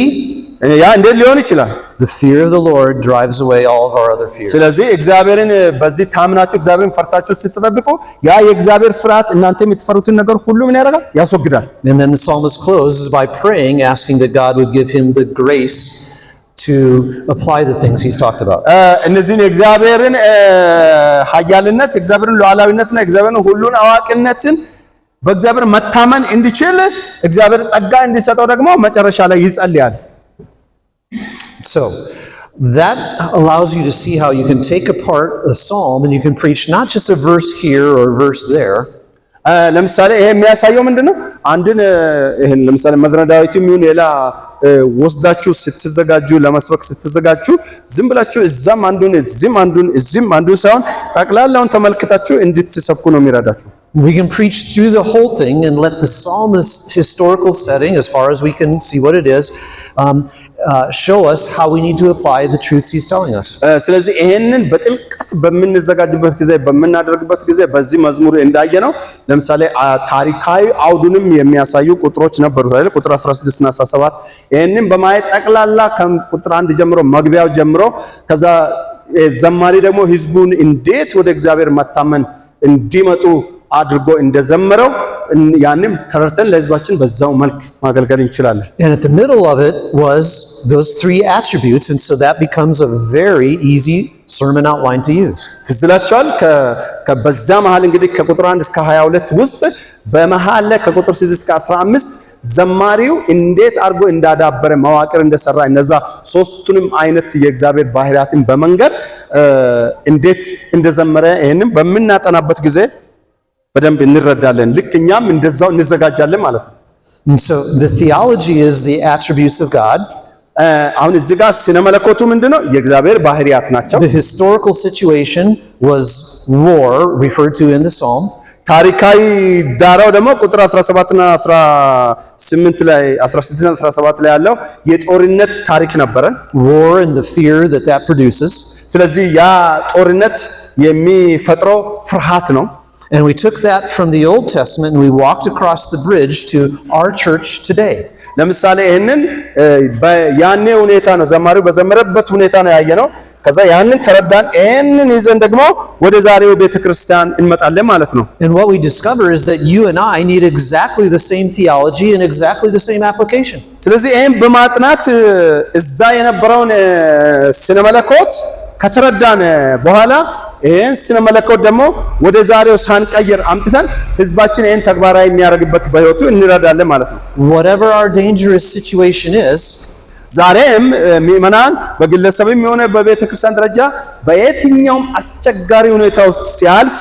ያ እንዴት ሊሆን ይችላል? The fear of the Lord drives away all of our other fears. ስለዚህ እግዚአብሔርን በዚህ ታምናችሁ እግዚአብሔርን ፈርታችሁ ስትጠብቁ ያ የእግዚአብሔር ፍርሃት እናንተ የምትፈሩትን ነገር ሁሉ ምን ያደርጋል? ያስወግዳል። And then the psalmist closes by praying, asking that God would give him the grace to apply the things he's talked about. እነዚህን የእግዚአብሔርን ኃያልነት፣ እግዚአብሔርን ሉዓላዊነትና እግዚአብሔርን ሁሉን አዋቂነትን በእግዚአብሔር መታመን እንዲችል እግዚአብሔር ጸጋ እንዲሰጠው ደግሞ መጨረሻ ላይ ይጸልያል። So that allows you to see how you can take apart a psalm and you can preach not just a verse here or a verse there. ለምሳሌ ይሄ የሚያሳየው ምንድነው? አንድን ይሄን ለምሳሌ መዝሙረ ዳዊትም ይሁን ሌላ ወስዳችሁ ስትዘጋጁ ለመስበክ ስትዘጋጁ ዝም ብላችሁ እዛም አንዱን እዚህም አንዱን ሳይሆን ጠቅላላውን ተመልክታችሁ እንድትሰብኩ ነው የሚረዳችሁ። We can preach through the whole thing and let the psalmist's historical setting, as far as we can see what it is, show us how we need to apply the truths he's telling us. ስለዚህ ይሄንን በጥልቀት በምንዘጋጅበት ጊዜ በምናደርግበት ጊዜ በዚህ መዝሙር እንዳየነው ለምሳሌ ታሪካዊ አውዱንም የሚያሳዩ ቁጥሮች ነበሩት አይደል? ቁጥር 16 እና 17 ይሄንን በማየት ጠቅላላ ከቁጥር 1 ጀምሮ መግቢያው ጀምሮ ከዛ ዘማሪ ደግሞ ህዝቡን እንዴት ወደ እግዚአብሔር መታመን እንዲመጡ አድርጎ እንደዘመረው ያንም ተረድተን ለህዝባችን በዛው መልክ ማገልገል እንችላለን። And at the middle of it was those three attributes, and so that becomes a very easy sermon outline to use. ትዝላችኋል ከበዛ መሃል እንግዲህ ከቁጥር 1 እስከ 22 ውስጥ በመሃል ላይ ከቁጥር 6 እስከ 15 ዘማሪው እንዴት አድርጎ እንዳዳበረ መዋቅር እንደሰራ እነዛ ሶስቱንም አይነት የእግዚአብሔር ባህሪያትን በመንገር እንዴት እንደዘመረ ይሄንን በምናጠናበት ጊዜ በደንብ እንረዳለን። ልክ እኛም እንደዛው እንዘጋጃለን ማለት ነው። And so the theology is the attributes of God. አሁን እዚህ ጋር ስነ መለኮቱ ምንድነው? የእግዚአብሔር ባህሪያት ናቸው። The historical situation was war, referred to in the psalm. ታሪካዊ ዳራው ደግሞ ቁጥር 17 እና 18 ላይ 16 እና 17 ላይ ያለው የጦርነት ታሪክ ነበረ። War and the fear that produces. ስለዚህ ያ ጦርነት የሚፈጥረው ፍርሃት ነው። And we took that from the Old Testament and we walked across the bridge to our church today. ለምሳሌ ይሄንን በያኔ ሁኔታ ነው ዘማሪው በዘመረበት ሁኔታ ነው ያየነው። ከዛ ያንን ተረዳን፣ ይሄንን ይዘን ደግሞ ወደ ዛሬው ቤተክርስቲያን እንመጣለን ማለት ነው። And what we discover is that you and I need exactly the same theology and exactly the same application. ስለዚህ ይሄን በማጥናት እዛ የነበረውን ስነ መለኮት ከተረዳን በኋላ ይሄን ስነ መለኮት ደግሞ ወደ ዛሬው ሳንቀየር አምጥተን ህዝባችን ይሄን ተግባራዊ የሚያደርግበት በህይወቱ እንረዳለን ማለት ነው። Whatever our dangerous situation is, ዛሬም ምእመናን በግለሰብም ሆነ በቤተክርስቲያን ደረጃ በየትኛውም አስቸጋሪ ሁኔታ ውስጥ ሲያልፉ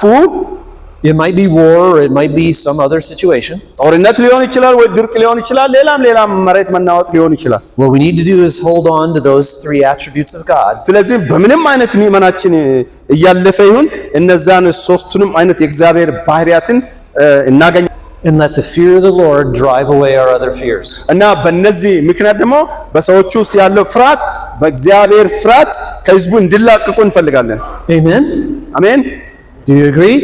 it might be war or it might be some other situation. ጦርነት ሊሆን ይችላል ወይ ድርቅ ሊሆን ይችላል ሌላም መሬት መናወጥ ሊሆን ይችላል። What we need to do is hold on to those three attributes of God. ስለዚህ በምንም አይነት ምእመናችን እያለፈ ይሁን እነዛን ሶስቱንም አይነት የእግዚአብሔር ባህሪያትን እናገኝ and let the fear of the Lord drive away our other fears. እና በእነዚህ ምክንያት ደግሞ በሰዎች ውስጥ ያለው ፍርሃት በእግዚአብሔር ፍርሃት ከህዝቡ እንዲላቀቁ እንፈልጋለን። Amen. አሜን። Do you agree?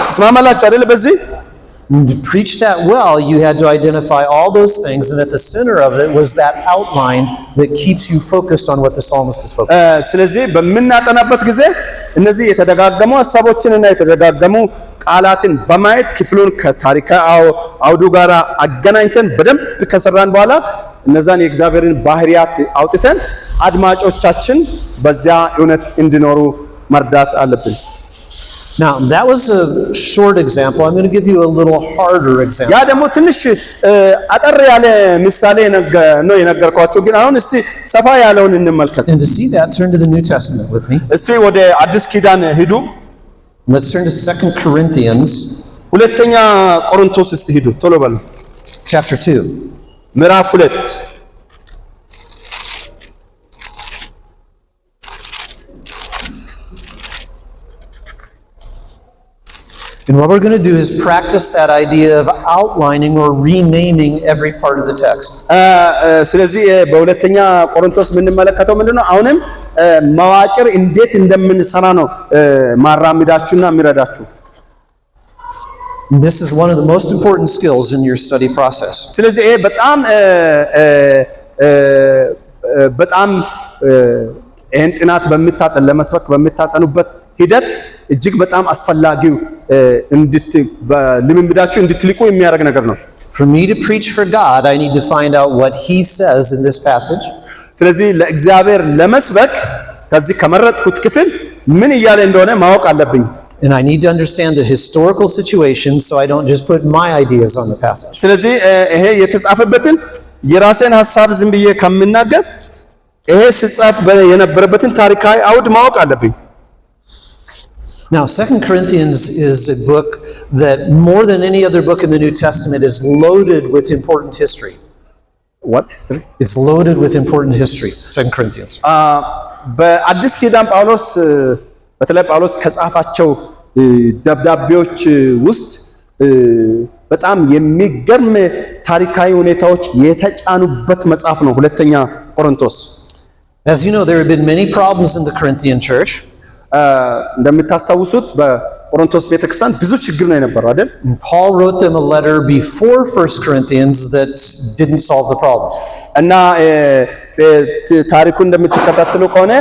ተስማማላችሁ አይደል? በዚህ And to preach that well, you had to identify all those things, and at the center of it was that outline that keeps you focused on what the psalmist is focused on. ስለዚህ በመናጠናበት ጊዜ እነዚህ የተደጋገሙ ሐሳቦችንና የተደጋገሙ ቃላትን በማየት ክፍሉን ከታሪካዊ አውዱ ጋር አገናኝተን በደንብ ከሰራን በኋላ እነዛን የእግዚአብሔርን ባህሪያት አውጥተን አድማጮቻችን በዚያ እውነት እንዲኖሩ መርዳት አለብን። Now, that was a short example. I'm going to give you a little harder example. ያ ደግሞ ትንሽ አጠር ያለ ምሳሌ ነው የነገርኳችሁ፣ ግን አሁን እስቲ ሰፋ ያለውን እንመልከት። And to see that, turn to the New Testament with me. እስቲ ወደ አዲስ ኪዳን ሂዱ። Let's turn to 2 Corinthians. ሁለተኛ ቆሮንቶስ እስቲ ሂዱ ቶሎ በሉ። Chapter 2. ምዕራፍ 2 And what we're going to do is practice that idea of outlining or renaming every part of the text. ስለዚህ በሁለተኛ ቆሮንቶስ የምንመለከተው ምንድነው? አሁንም መዋቅር እንዴት እንደምንሰራ ነው ማራምዳችሁና የሚረዳችሁ። This is one of the most important skills in your study process. ስለዚህ በጣም ይህን ጥናት ለመስበክ በምታጠኑበት ሂደት እጅግ በጣም አስፈላጊው ልምምዳችሁ እንድትልቁ የሚያደርግ ነገር ነው። For me to preach for God, I need to find out what He says in this passage. ስለዚህ ለእግዚአብሔር ለመስበክ ከዚህ ከመረጥኩት ክፍል ምን እያለ እንደሆነ ማወቅ አለብኝ። And I need to understand the historical situation so I don't just put my ideas on the passage. ስለዚህ ይሄ የተጻፈበትን የራሴን ሐሳብ ዝም ብዬ ከምናገር ይሄ ሲጻፍ የነበረበትን ታሪካዊ አውድ ማወቅ አለብኝ። Now, 2 Corinthians is a book that more than any other book in the New Testament is loaded with important history. What history? It's loaded with important history, 2 Corinthians. በአዲስ ኪዳን ጳውሎስ በተለይ ጳውሎስ ከጻፋቸው ደብዳቤዎች ውስጥ በጣም የሚገርም ታሪካዊ ሁኔታዎች የተጫኑበት መጽሐፍ ነው ሁለተኛ ቆሮንቶስ። As you know, there have been many problems in the Corinthian church. እንደምታስታውሱት በቆሮንቶስ ቤተክርስቲያን ብዙ ችግር ነው የነበረው አይደል? Paul wrote them a letter before 1 Corinthians that didn't solve the problem. እና ታሪኩን እንደምትከታተሉ ከሆነ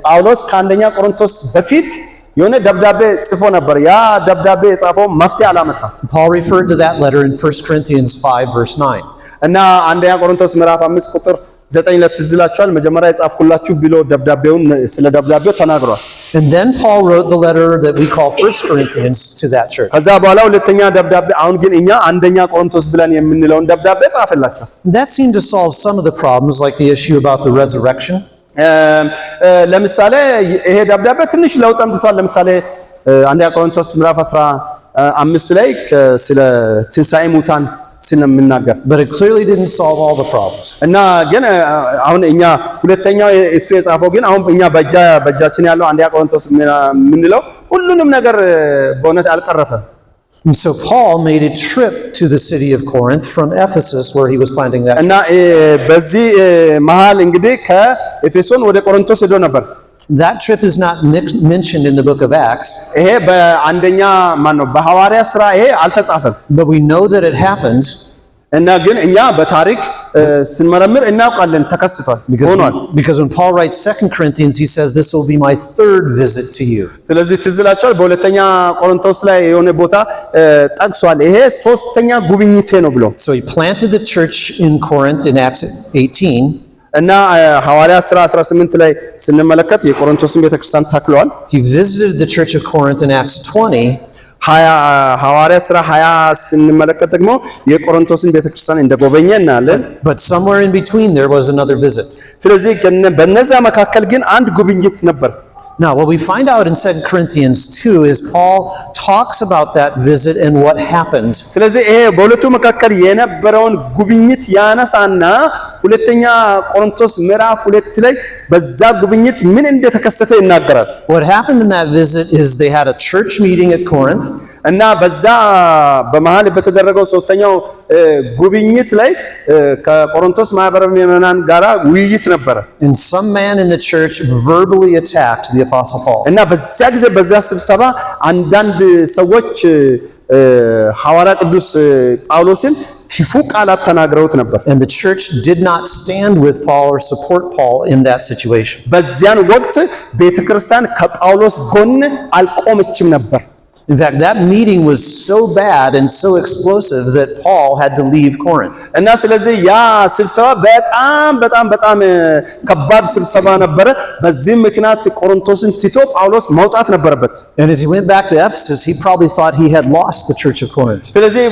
ጳውሎስ ከአንደኛ ቆሮንቶስ በፊት የሆነ ደብዳቤ ጽፎ ነበር። ያ ደብዳቤ የጻፈው መፍትሄ አላመጣም። Paul referred to that letter in 1 Corinthians 5 verse 9. እና አንደኛ ቆሮንቶስ ምዕራፍ 5 ቁጥር 9 ላይ ትዝ ይላችኋል። መጀመሪያ የጻፍኩላችሁ ብሎ ደብዳቤውን ስለ ደብዳቤው ተናግሯል። And then Paul wrote the letter that we call 1 Corinthians to that church. ከዛ በኋላ ሁለተኛ ደብዳቤ አሁን ግን እኛ አንደኛ ቆሮንቶስ ብለን የምንለውን ደብዳቤ ጻፈላቸው። That seemed to solve some of the problems, like the issue about the resurrection. ለምሳሌ ይሄ ደብዳቤ ትንሽ ለውጥ አምጥቷል። ለምሳሌ አንደኛ ቆሮንቶስ ምዕራፍ 15 ላይ ስለ ትንሣኤ ሙታን ስለምናገር But it clearly didn't solve all the problems. እና ግን አሁን እኛ ሁለተኛው እሱ የጻፈው ግን አሁን እኛ በእጃችን ያለው አንደኛ ቆሮንቶስ የምንለው ሁሉንም ነገር በእውነት አልቀረፈም። And so Paul made a trip to the city of Corinth from Ephesus, where he was planting that እና በዚህ መሃል እንግዲህ ከኤፌሶን ወደ ቆሮንቶስ ሄዶ ነበር። That trip is not mentioned in the book of Acts. ይሄ በአንደኛ በሐዋርያ ሥራ ይሄ አልተጻፈም። But we know that it happened. እና ግን እኛ በታሪክ ስንመረምር እናውቃለን ተከስቷል ሆኗል። Because when Paul writes 2 Corinthians, he says, "This will be my third visit to you." ስለዚህ ትዝ ይላችኋል በሁለተኛ ቆሮንቶስ ላይ የሆነ ቦታ ጠቅሷል። ይሄ ሶስተኛ ጉብኝቴ ነው ብሎ So he planted the church in Corinth in Acts 18. እና ሐዋርያ ሥራ 18 ላይ ስንመለከት የቆሮንቶስን ቤተክርስቲያን ተክሏል። He visited the church of Corinth in Acts 20. ሐዋርያ ሥራ 20 ስንመለከት ደግሞ የቆሮንቶስን ቤተክርስቲያን እንደጎበኘ እናያለን። But somewhere in between there was another visit. ስለዚህ በነዛ መካከል ግን አንድ ጉብኝት ነበር። Now, what we find out in 2 Corinthians 2 is Paul talks about that visit and what happened. ስለዚህ ይሄ በሁለቱ መካከል የነበረውን ጉብኝት ያነሳና ሁለተኛ ቆሮንቶስ ምዕራፍ 2 ላይ በዛ ጉብኝት ምን እንደተከሰተ ይናገራል። What happened in that visit is they had a church meeting at Corinth. እና በዛ በመሃል በተደረገው ሶስተኛው ጉብኝት ላይ ከቆሮንቶስ ማህበረ ምዕመናን ጋራ ውይይት ነበረ። And some man in the church verbally attacked the apostle Paul. እና በዛ ጊዜ በዛ ስብሰባ አንዳንድ ሰዎች ሐዋርያ ቅዱስ ጳውሎስን ክፉ ቃላት ተናግረውት ነበር። And the church did not stand with Paul or support Paul in that situation. በዚያን ወቅት ቤተክርስቲያን ከጳውሎስ ጎን አልቆመችም ነበር። In fact, that meeting was so bad and so explosive that Paul had to leave Corinth. እና ስለዚህ ያ ስብሰባ በጣም ከባድ ስብሰባ ነበረ። በዚህ ምክንያት ቆሮንቶስን ትቶ ጳውሎስ መውጣት ነበረበት። And as he went back to Ephesus, he probably thought he had lost the church of Corinth. ስለዚህ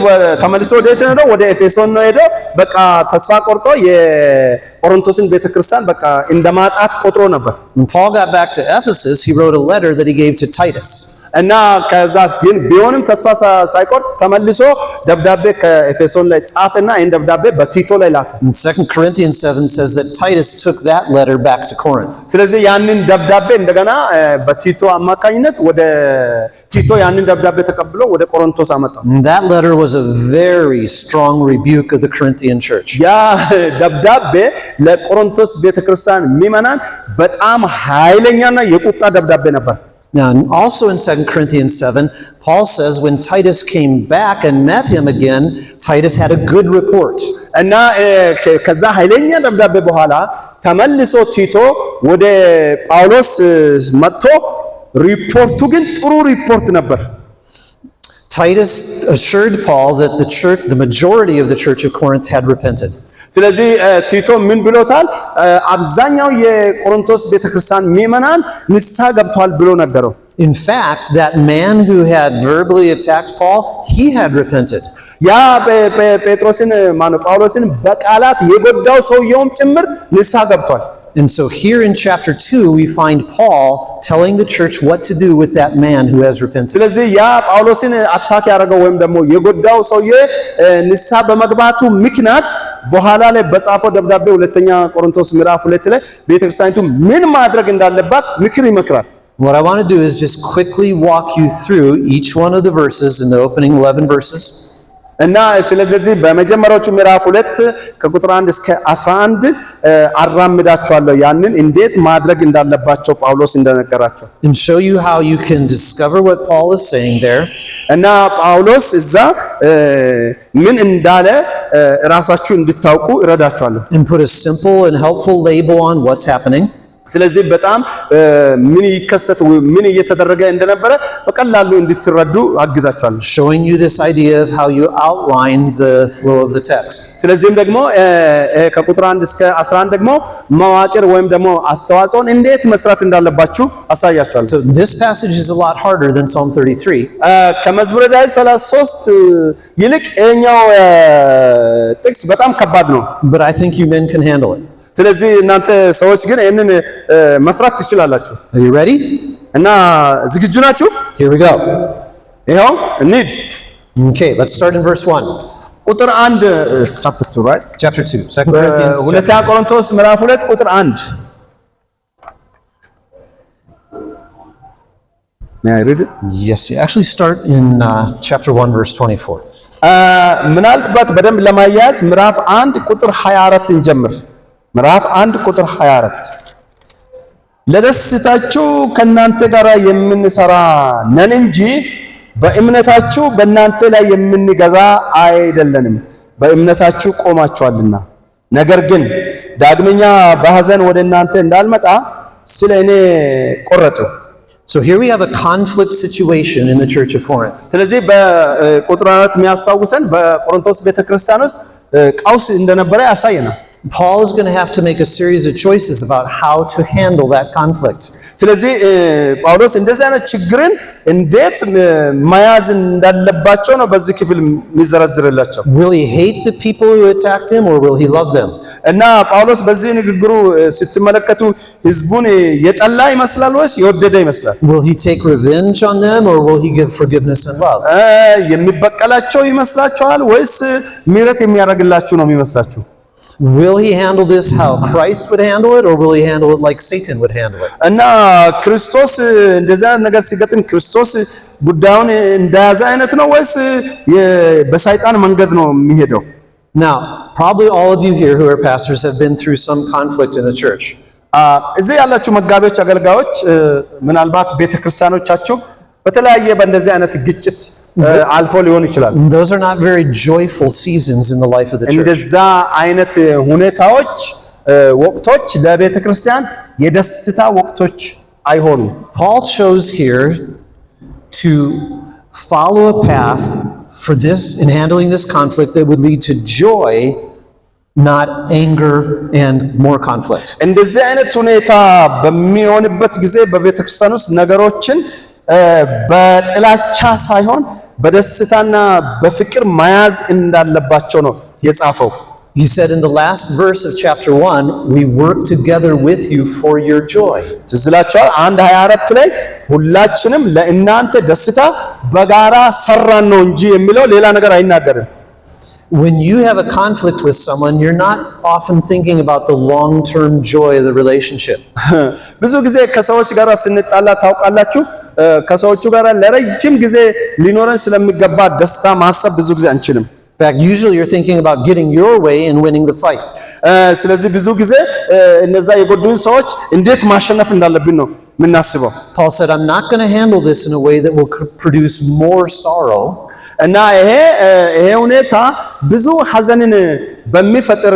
ተመልሶ ወዴት ነው? ወደ ኤፌሶን ነው ሄዶ በቃ ተስፋ ቆርጦ የቆሮንቶስን ቤተክርስቲያን በቃ እንደማጣት ቆጥሮ ነበር። When Paul got back to Ephesus, he wrote a letter that he gave to Titus. እና ከዛ ግን ቢሆንም ተስፋ ሳይቆርጥ ተመልሶ ደብዳቤ ከኤፌሶን ላይ ጻፈና ይህን ደብዳቤ በቲቶ ላይ ላከ። And 2 Corinthians 7 says that Titus took that letter back to Corinth. ስለዚህ ያንን ደብዳቤ እንደገና በቲቶ አማካኝነት ወደ ቲቶ ያንን ደብዳቤ ተቀብሎ ወደ ቆሮንቶስ አመጣው። And that letter was a very strong rebuke of the Corinthian church. ያ ደብዳቤ ለቆሮንቶስ ቤተክርስቲያን ምዕመናን በጣም ኃይለኛና የቁጣ ደብዳቤ ነበር። Now, also in 2 Corinthians 7, Paul says when Titus came back and met him again, Titus had a good report. እና ከዛ ኃይለኛ ደብዳቤ በኋላ ተመልሶ ቲቶ ወደ ጳውሎስ መጥቶ ሪፖርቱ ግን ጥሩ ሪፖርት ነበር። Titus assured Paul that the majority of the church of Corinth had repented. ስለዚህ ቲቶ ምን ብሎታል? አብዛኛው የቆሮንቶስ ቤተክርስቲያን ምዕመናን ንስሐ ገብተዋል ብሎ ነገረው። In fact, that man who had verbally attacked Paul, he had repented. ያ ጴጥሮስን ጳውሎስን በቃላት የጎዳው ሰውየውም ጭምር ንስሐ ገብቷል። And so here in chapter 2, we find Paul telling the church what to do with that man who has repented. ስለዚህ ያ ጳውሎስን አታክ ያደረገው ወይም ደግሞ የጎዳው ሰውዬ ንስሐ በመግባቱ ምክንያት በኋላ ላይ በጻፈው ደብዳቤ ሁለተኛ ቆሮንቶስ ምዕራፍ 2 ላይ ቤተክርስቲያኒቱ ምን ማድረግ እንዳለባት ምክር ይመክራል። What I want to do is just quickly walk you through each one of the verses in the opening 11 verses. እና ስለዚህ በመጀመሪያዎቹ ምዕራፍ 2 ከቁጥር 1 እስከ 11 አራምዳቸዋለሁ ያንን እንዴት ማድረግ እንዳለባቸው ጳውሎስ እንደነገራቸው And show you how you can discover what Paul is saying there. እና ጳውሎስ እዛ ምን እንዳለ ራሳችሁ እንድታውቁ እረዳቸዋለሁ። And put a simple and helpful label on what's happening. ስለዚህ በጣም ምን ይከሰት ምን እየተደረገ እንደነበረ በቀላሉ እንድትረዱ አግዛቸዋለሁ። Showing you this idea of how you outline the flow of the text. ስለዚህም ደግሞ ከቁጥር 1 እስከ 11 ደግሞ መዋቅር ወይም ደግሞ አስተዋጽኦን እንዴት መስራት እንዳለባችሁ አሳያችኋለሁ። So this passage is a lot harder than Psalm 33. ከመዝሙረ ዳዊት 33 ይልቅ ይሄኛው ጥቅስ በጣም ከባድ ነው። But I think you men can handle it. ስለዚህ እናንተ ሰዎች ግን ይሄንን መስራት ትችላላችሁ። Are you ready? እና ዝግጁ ናችሁ? Here we go. ይሄው እንሂድ። Okay, let's start in verse 1. ቁጥር 1 chapter 2 right? Chapter 2, 2 Corinthians. ሁለተኛ ቆሮንቶስ ምዕራፍ 2 ቁጥር 1 May I read it? Yes, you actually start in chapter 1 verse 24. ምናልባት በደንብ ለማያያዝ ምዕራፍ 1 ቁጥር 24 እንጀምር። ምዕራፍ 1 ቁጥር 24 ለደስታችሁ ከናንተ ጋር የምንሰራ ነን እንጂ በእምነታችሁ በእናንተ ላይ የምንገዛ አይደለንም፣ በእምነታችሁ ቆማችኋልና። ነገር ግን ዳግመኛ በሐዘን ወደ እናንተ እንዳልመጣ ስለ እኔ ቆረጡ። So here we have a conflict situation in the church of Corinth. ስለዚህ በቁጥር 4 የሚያስታውሰን በቆሮንቶስ ቤተክርስቲያን ውስጥ ቀውስ እንደነበረ ያሳየናል። Paul is going to have to make a series of choices about how to handle that conflict. ስለዚህ ጳውሎስ እንደዚህ አይነት ችግርን እንዴት መያዝ እንዳለባቸው ነው በዚህ ክፍል የሚዘረዝርላቸው። Will he hate the people who attacked him or will he love them? እና ጳውሎስ በዚህ ንግግሩ ስትመለከቱ ህዝቡን የጠላ ይመስላል ወይስ የወደደ ይመስላል? Will he take revenge on them or will he give forgiveness and love? የሚበቀላቸው ይመስላችኋል ወይስ ምሕረት የሚያደርግላችሁ ነው የሚመስላችሁ? Will he handle this how Christ would handle it or will he handle it like Satan would handle it? እና ክርስቶስ እንደዛ ነገር ሲገጥም ክርስቶስ ጉዳዩን እንደያዘ አይነት ነው ወይስ በሰይጣን መንገድ ነው የሚሄደው? Now, probably all of you here who are pastors have been through some conflict in the church. እዚህ ያላችሁ መጋቢዎች፣ አገልጋዮች ምናልባት ቤተክርስቲያኖቻችሁ በተለያየ በእንደዚህ አይነት ግጭት አልፎ ሊሆን ይችላል። Those are not very joyful seasons in the life of the church. እንደዛ አይነት ሁኔታዎች ወቅቶች ለቤተ ክርስቲያን የደስታ ወቅቶች አይሆኑም። Paul chose here to follow a path for this in handling this conflict that would lead to joy, not anger and more conflict. እንደዚህ አይነት ሁኔታ በሚሆንበት ጊዜ በቤተ ክርስቲያን ውስጥ ነገሮችን በጥላቻ ሳይሆን በደስታና በፍቅር መያዝ እንዳለባቸው ነው የጻፈው። He said in the last verse of chapter 1, we work together with you for your joy. ትዝላችኋል 1:24 ላይ ሁላችንም ለእናንተ ደስታ በጋራ ሰራን ነው እንጂ የሚለው ሌላ ነገር አይናገርም። When you have a conflict with someone, you're not often thinking about the long-term joy of the relationship. ብዙ ጊዜ ከሰዎች ጋር ስንጣላ ታውቃላችሁ ከሰዎቹ ጋር ለረጅም ጊዜ ሊኖረን ስለሚገባ ደስታ ማሰብ ብዙ ጊዜ አንችልም። In fact, usually you're thinking about getting your way and winning the fight. ስለዚህ ብዙ ጊዜ እነዛ የጎዱን ሰዎች እንዴት ማሸነፍ እንዳለብን ነው የምናስበው። Paul said, I'm not going to handle this in a way that will produce more sorrow. እና ይሄ ሁኔታ ብዙ ሐዘንን በሚፈጥር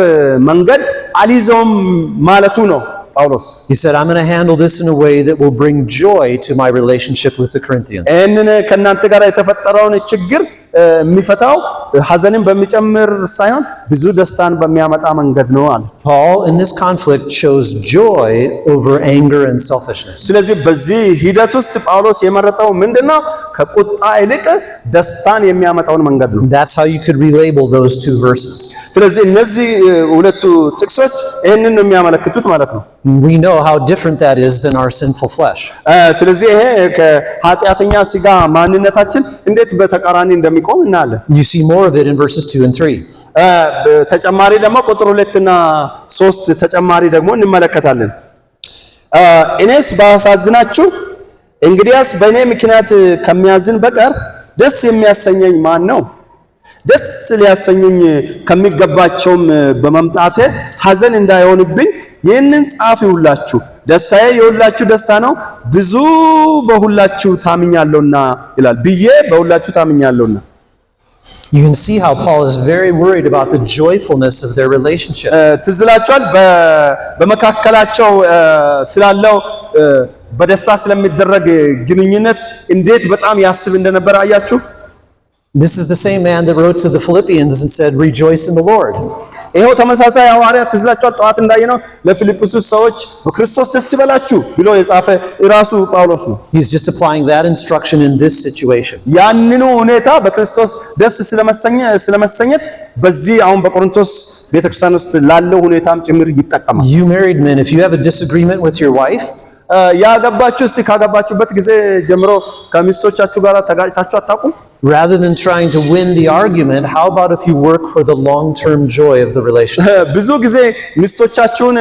መንገድ አልይዘውም ማለቱ ነው ጳውሎስ። He said, I'm going to handle this in a way that will bring joy to my relationship with the Corinthians. እነን ከናንተ ጋር የተፈጠረውን ችግር የሚፈታው ሐዘንን በሚጨምር ሳይሆን ብዙ ደስታን በሚያመጣ መንገድ ነው አለ። Paul in this conflict chose joy over anger and selfishness. ስለዚህ በዚህ ሂደት ውስጥ ጳውሎስ የመረጠው ምንድነው? ከቁጣ ይልቅ ደስታን የሚያመጣውን መንገድ ነው። That's how you could relabel those two verses. ስለዚህ እነዚህ ሁለቱ ጥቅሶች ይሄንን ነው የሚያመለክቱት ማለት ነው። We know how different that is than our sinful flesh. ስለዚህ ይሄ ከኃጢአተኛ ሥጋ ማንነታችን እንዴት በተቃራኒ እንደሚቆም እናያለን። You see more of it in verses 2 and 3. ተጨማሪ ደግሞ ቁጥር 2 እና 3 ተጨማሪ ደግሞ እንመለከታለን። እኔስ ባሳዝናችሁ እንግዲያስ በእኔ ምክንያት ከሚያዝን በቀር ደስ የሚያሰኘኝ ማን ነው? ደስ ሊያሰኙኝ ከሚገባቸውም በመምጣቴ ሐዘን እንዳይሆንብኝ ይህንን ጻፍሁላችሁ። ደስታዬ የሁላችሁ ደስታ ነው፣ ብዙ በሁላችሁ ታምኛለሁና ይላል ብዬ በሁላችሁ ታምኛለሁና። You can see how Paul is very worried about the joyfulness of their relationship. ትዝላችኋል በመካከላቸው ስላለው በደስታ ስለሚደረግ ግንኙነት እንዴት በጣም ያስብ እንደነበር አያችሁ። This is the same man that wrote to the Philippians and said, rejoice in the Lord. ይሄው ተመሳሳይ ሐዋርያ ትዝላችኋል ጠዋት እንዳየነው ለፊልጵስዩስ ሰዎች በክርስቶስ ደስ ይበላችሁ ብሎ የጻፈ ራሱ ጳውሎስ ነው። He's just applying that instruction in this situation. ያንኑ ሁኔታ በክርስቶስ ደስ ስለመሰኘት በዚህ አሁን በቆሮንቶስ ቤተክርስቲያን ውስጥ ላለው ሁኔታም ጭምር ይጠቀማል። You married men, if you have a disagreement with your wife, ያገባችሁ እስቲ ካገባችሁበት ጊዜ ጀምሮ ከሚስቶቻችሁ ጋር ተጋጭታችሁ አታውቁም? rather than trying to win the argument, how about if you work for the long-term joy of the relationship? ብዙ ጊዜ ሚስቶቻችሁን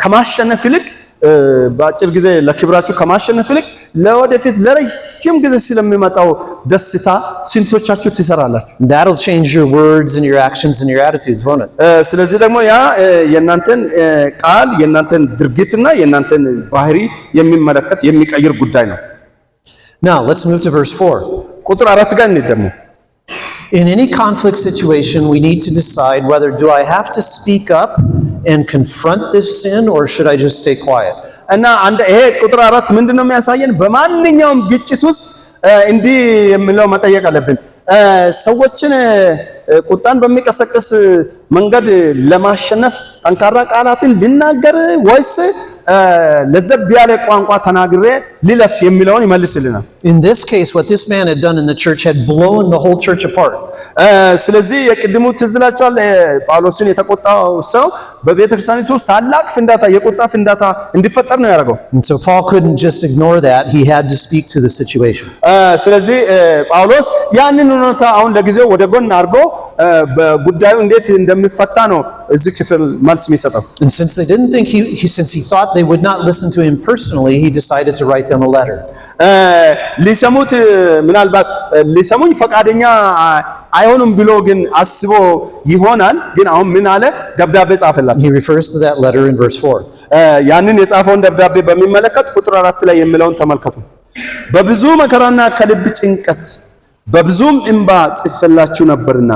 ከማሸነፍ ይልቅ በአጭር ጊዜ ለክብራችሁ ከማሸነፍ ይልቅ ለወደፊት ለረጅም ጊዜ ስለሚመጣው ደስታ ስንቶቻችሁ ትሰራላችሁ? That'll change your words and your actions and your attitudes, won't it? ስለዚህ ደግሞ ያ የእናንተን ቃል የእናንተን ድርጊትና የእናንተን ባህሪ የሚመለከት የሚቀይር ጉዳይ ነው። Now, let's move to verse 4. ቁጥር 4 ጋር እንሂድ ደግሞ In any conflict situation, we need to decide whether do I have to speak up and confront this sin or should I just stay quiet? እና ይሄ ቁጥር 4 ምንድነው የሚያሳየን? በማንኛውም ግጭት ውስጥ እንዲህ የሚለው መጠየቅ አለብን። ሰዎችን ቁጣን በሚቀሰቅስ መንገድ ለማሸነፍ ጠንካራ ቃላትን ልናገር ወይስ ለዘብ ያለ ቋንቋ ተናግሬ ሊለፍ የሚለውን ይመልስልናል። In this case, what this man had done in the church had blown the whole church apart. ስለዚህ የቅድሙ ትዝላችኋል ጳውሎስን የተቆጣው ሰው በቤተክርስቲያኒቱ ውስጥ ታላቅ ፍንዳታ የቁጣ ፍንዳታ እንዲፈጠር ነው ያደረገው። And so Paul couldn't just ignore that. He had to speak to the situation. ስለዚህ ጳውሎስ ያንን ሁኔታ አሁን ለጊዜው ወደ ጎን አድርጎ በጉዳዩ እንዴት እንደሚፈታ ነው እዚህ ክፍል መልስ የሚሰጠው። And since they didn't think since he thought they would not listen to him personally, he decided to write them a letter. ሊሰሙት ምናልባት ሊሰሙኝ ፈቃደኛ አይሆኑም ብሎ ግን አስቦ ይሆናል። ግን አሁን ምን አለ? ደብዳቤ ጻፈላቸው። He refers to that letter in verse 4. ያንን የጻፈውን ደብዳቤ በሚመለከት ቁጥር 4 ላይ የሚለውን ተመልከቱ። በብዙ መከራና ከልብ ጭንቀት በብዙም እንባ ጽፌላችሁ ነበርና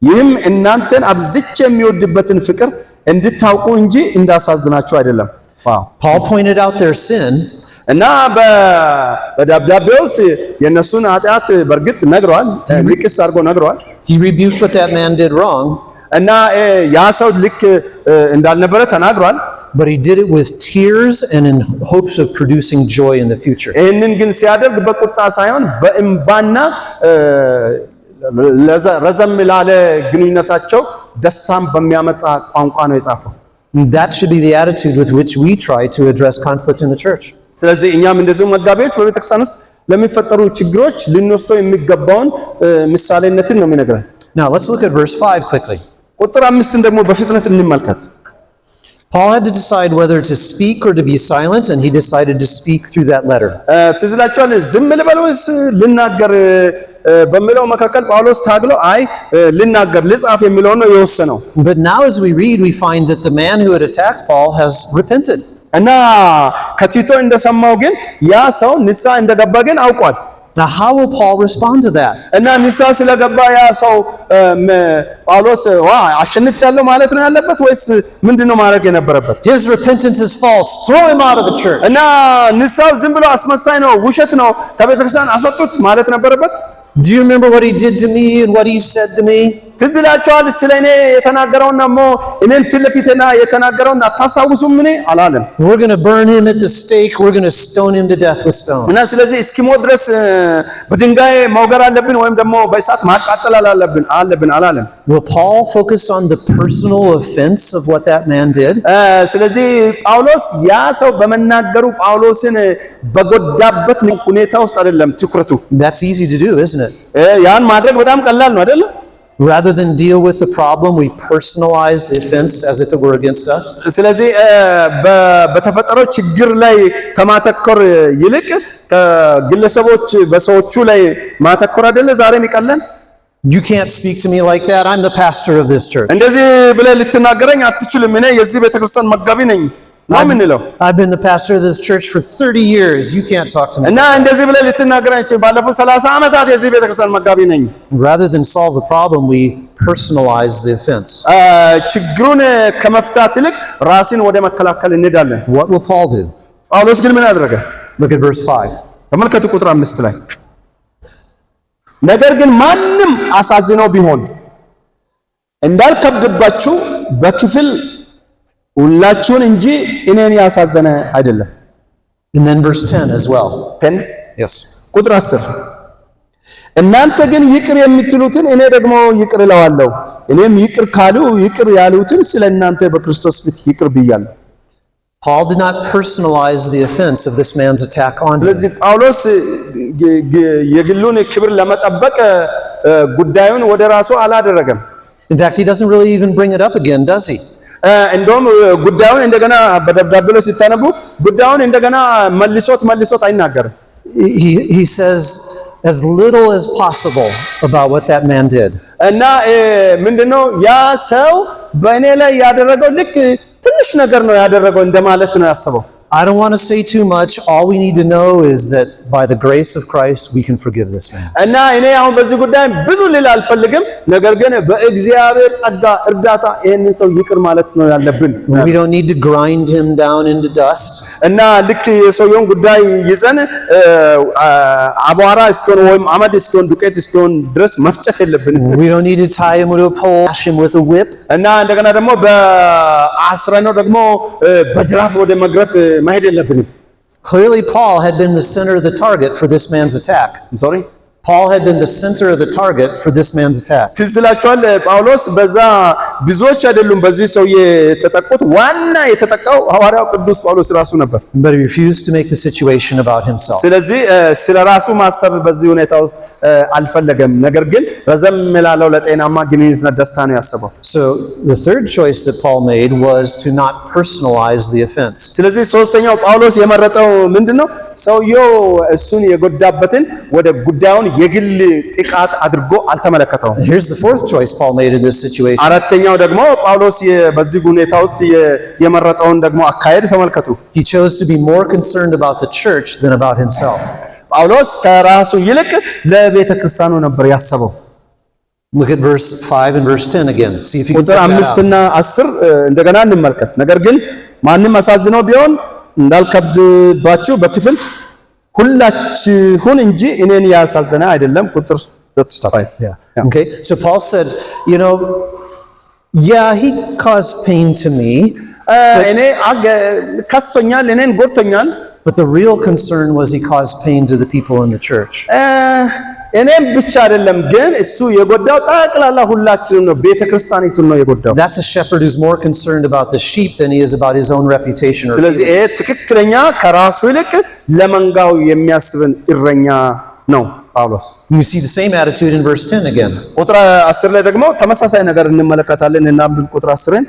ይህም እናንተን አብዝቼ የሚወድበትን ፍቅር እንድታውቁ እንጂ እንዳሳዝናችሁ አይደለም። Paul pointed out their sin. እና በደብዳቤው ውስጥ የነሱን ኃጢአት በርግጥ ነግሯል፣ ልቅስ አድርጎ ነግሯል። He rebuked what that man did wrong. እና ያ ሰው ልክ እንዳልነበረ ተናግሯል። But he did it with tears and in hopes of producing joy in the future. ይህንን ግን ሲያደርግ በቁጣ ሳይሆን በእንባና ረዘም ላለ ግንኙነታቸው ደስታን በሚያመጣ ቋንቋ ነው የጻፈው። That should be the attitude with which we try to address conflict in the church. ስለዚህ እኛም እንደዚሁ መጋቢዎች በቤተክርስቲያን ውስጥ ለሚፈጠሩ ችግሮች ልንወስደው የሚገባውን ምሳሌነትን ነው የሚነግረን። Now let's look at verse 5 quickly. ቁጥር 5ን ደግሞ በፍጥነት እንመልከት። Paul had to decide whether to speak or to be silent, and he decided to speak through that letter. ትዝ ይላችኋል፣ ዝም ልበል ወይስ ልናገር በሚለው መካከል ጳውሎስ ታግሎ አይ ልናገር ልጻፍ የሚለውን ነው የወሰነው። But now as we read, we find that the man who had attacked Paul has repented. እና ከቲቶ እንደሰማው ግን ያ ሰው ንስሐ እንደገባ ግን አውቋል። Now how will Paul respond to that? እና ንስሐ ስለገባ ያ ሰው ጳውሎስ አሸንፌያለሁ ማለት ነው ያለበት ወይስ ምንድነው ማድረግ የነበረበት? His repentance is false. Throw him out of the church. እና ንስሐው ዝም ብሎ አስመሳይ ነው፣ ውሸት ነው፣ ከቤተክርስቲያን አስወጡት ማለት ነበረበት። Do you remember what he did to me and what he said to me? ትዝ ይላችኋል ስለ እኔ የተናገረውን ደግሞ እኔን ፊት ለፊትና የተናገረውን አታስታውሱም? ምን አላለም? We're going to burn him at the stake. We're going to stone him to death with stones. እና ስለዚህ እስኪሞት ድረስ በድንጋይ መውገር አለብን ወይም ደግሞ በእሳት ማቃጠል አለብን አላለም። Will Paul focus on the personal offense of what that man did? ስለዚህ ጳውሎስ ያ ሰው በመናገሩ ጳውሎስን በጎዳበት ሁኔታ ውስጥ አይደለም ትኩረቱ። That's easy to do, isn't it? ያን ማድረግ በጣም ቀላል ነው አይደል? Rather than deal with the problem, we personalize the offense as if it were against us. ስለዚህ በተፈጠረው ችግር ላይ ከማተኮር ይልቅ ከግለሰቦች በሰዎቹ ላይ ማተኮር አይደለ ዛሬም ይቀለን? You can't speak to me like that. I'm the pastor of this church. እንደዚህ ብለህ ልትናገረኝ አትችልም፣ እኔ የዚህ ቤተክርስቲያን መጋቢ ነኝ ነው የምንለው። I've been the pastor of this church for 30 years. You can't talk to me. እና እንደዚህ ብለህ ልትናገረኝ ባለፉት 30 ዓመታት የዚህ ቤተክርስቲያን መጋቢ ነኝ። Rather than solve the problem, we personalize the offense. ችግሩን ከመፍታት ይልቅ ራስን ወደ መከላከል እንሄዳለን። What will Paul do? ጳውሎስ ግን ምን አደረገ? Look at verse 5. ተመልከቱ ቁጥር 5 ላይ ነገር ግን ማንም አሳዝነው ቢሆን እንዳልከብድባችሁ በክፍል ሁላችሁን እንጂ እኔን ያሳዘነ አይደለም። And then verse 10 as well. 10 Yes. ቁጥር 10 እናንተ ግን ይቅር የምትሉትን እኔ ደግሞ ይቅር እለዋለሁ፣ እኔም ይቅር ካሉ ይቅር ያሉትን ስለ እናንተ በክርስቶስ ፊት ይቅር ብያለሁ። Paul did not personalize the offense of this man's attack on him. ስለዚህ ጳውሎስ የግሉን ክብር ለመጠበቅ ጉዳዩን ወደ ራሱ አላደረገም። In fact, he doesn't really even bring it up again, does he? እንደውም ጉዳዩን እንደገና በደብዳቤው ላይ ሲታነቡ ጉዳዩን እንደገና መልሶት አይናገርም። He says as little as possible about what that man did. እና ምንድነው ያ ሰው በእኔ ላይ ያደረገው ልክ ትንሽ ነገር ነው ያደረገው እንደማለት ነው ያሰበው። I don't want to say too much. All we need to know is that by the grace of Christ we can forgive this man. እና እኔ አሁን በዚህ ጉዳይ ብዙ ልል አልፈልግም፣ ነገር ግን በእግዚአብሔር ጸጋ እርዳታ ይሄንን ሰው ይቅር ማለት ነው ያለብን። We don't need to grind him down into dust. እና ልክ የሰውየውን ጉዳይ ይዘን አቧራ እስኪሆን ወይም አመድ እስኪሆን ዱቄት እስኪሆን ድረስ መፍጨት የለብንም። We don't need to tie him to a pole, lash him with a whip. እና እንደገና ደግሞ በአስረነው ደግሞ በጅራፍ ወደ መግረፍ መሄድ የለብንም። Clearly Paul had been the center of the target for this man's attack. I'm sorry? Paul had been the center of the target for this man's attack. ትዝ ይላችኋል ጳውሎስ በዛ ብዙዎች አይደሉም በዚህ ሰው የተጠቁት፣ ዋና የተጠቃው ሐዋርያው ቅዱስ ጳውሎስ ራሱ ነበር። But he refused to make the situation about himself. ስለዚህ ስለ ራሱ ማሰብ በዚህ ሁኔታ ውስጥ አልፈለገም። ነገር ግን ረዘም ላለው ለጤናማ ግንኙነትና ደስታ ነው ያሰበው። So the third choice that Paul made was to not personalize the offense. ስለዚህ ሶስተኛው ጳውሎስ የመረጠው ምንድነው? ሰውየው እሱን የጎዳበትን ወደ ጉዳዩን የግል ጥቃት አድርጎ አልተመለከተውም። Here's the fourth choice Paul made in this situation. አራተኛው ደግሞ ጳውሎስ በዚህ ሁኔታ ውስጥ የመረጠውን ደግሞ አካሄድ ተመልከቱ። He chose to be more concerned about the church than about himself. ጳውሎስ ከራሱ ይልቅ ለቤተ ክርስቲያኑ ነበር ያሰበው። Look at verse 5 and verse 10 again. See if you can ቁጥር pick that 5 out. እና 10 እንደገና እንመልከት። ነገር ግን ማንም አሳዝነው ቢሆን እንዳልከብድባችሁ በክፍል ሁላችሁን እንጂ እኔን ያሳዘነ አይደለም። ቁጥር 5 Okay, so Paul said, you know, yeah, he caused pain to me, እኔ ከሶኛል፣ እኔን ጎድቶኛል። but the real concern was he caused pain to the people in the church. እኔም ብቻ አይደለም ግን እሱ የጎዳው ጠቅላላ ሁላችንም ነው፣ ቤተክርስቲያኒቱን ነው የጎዳው። That's a shepherd who's more concerned about the sheep than he is about his own reputation or ስለዚህ ይሄ ትክክለኛ ከራሱ ይልቅ ለመንጋው የሚያስብን እረኛ ነው ጳውሎስ። You see the same attitude in verse 10 again. ቁጥር 10 ላይ ደግሞ ተመሳሳይ ነገር እንመለከታለን እና ቁጥር 10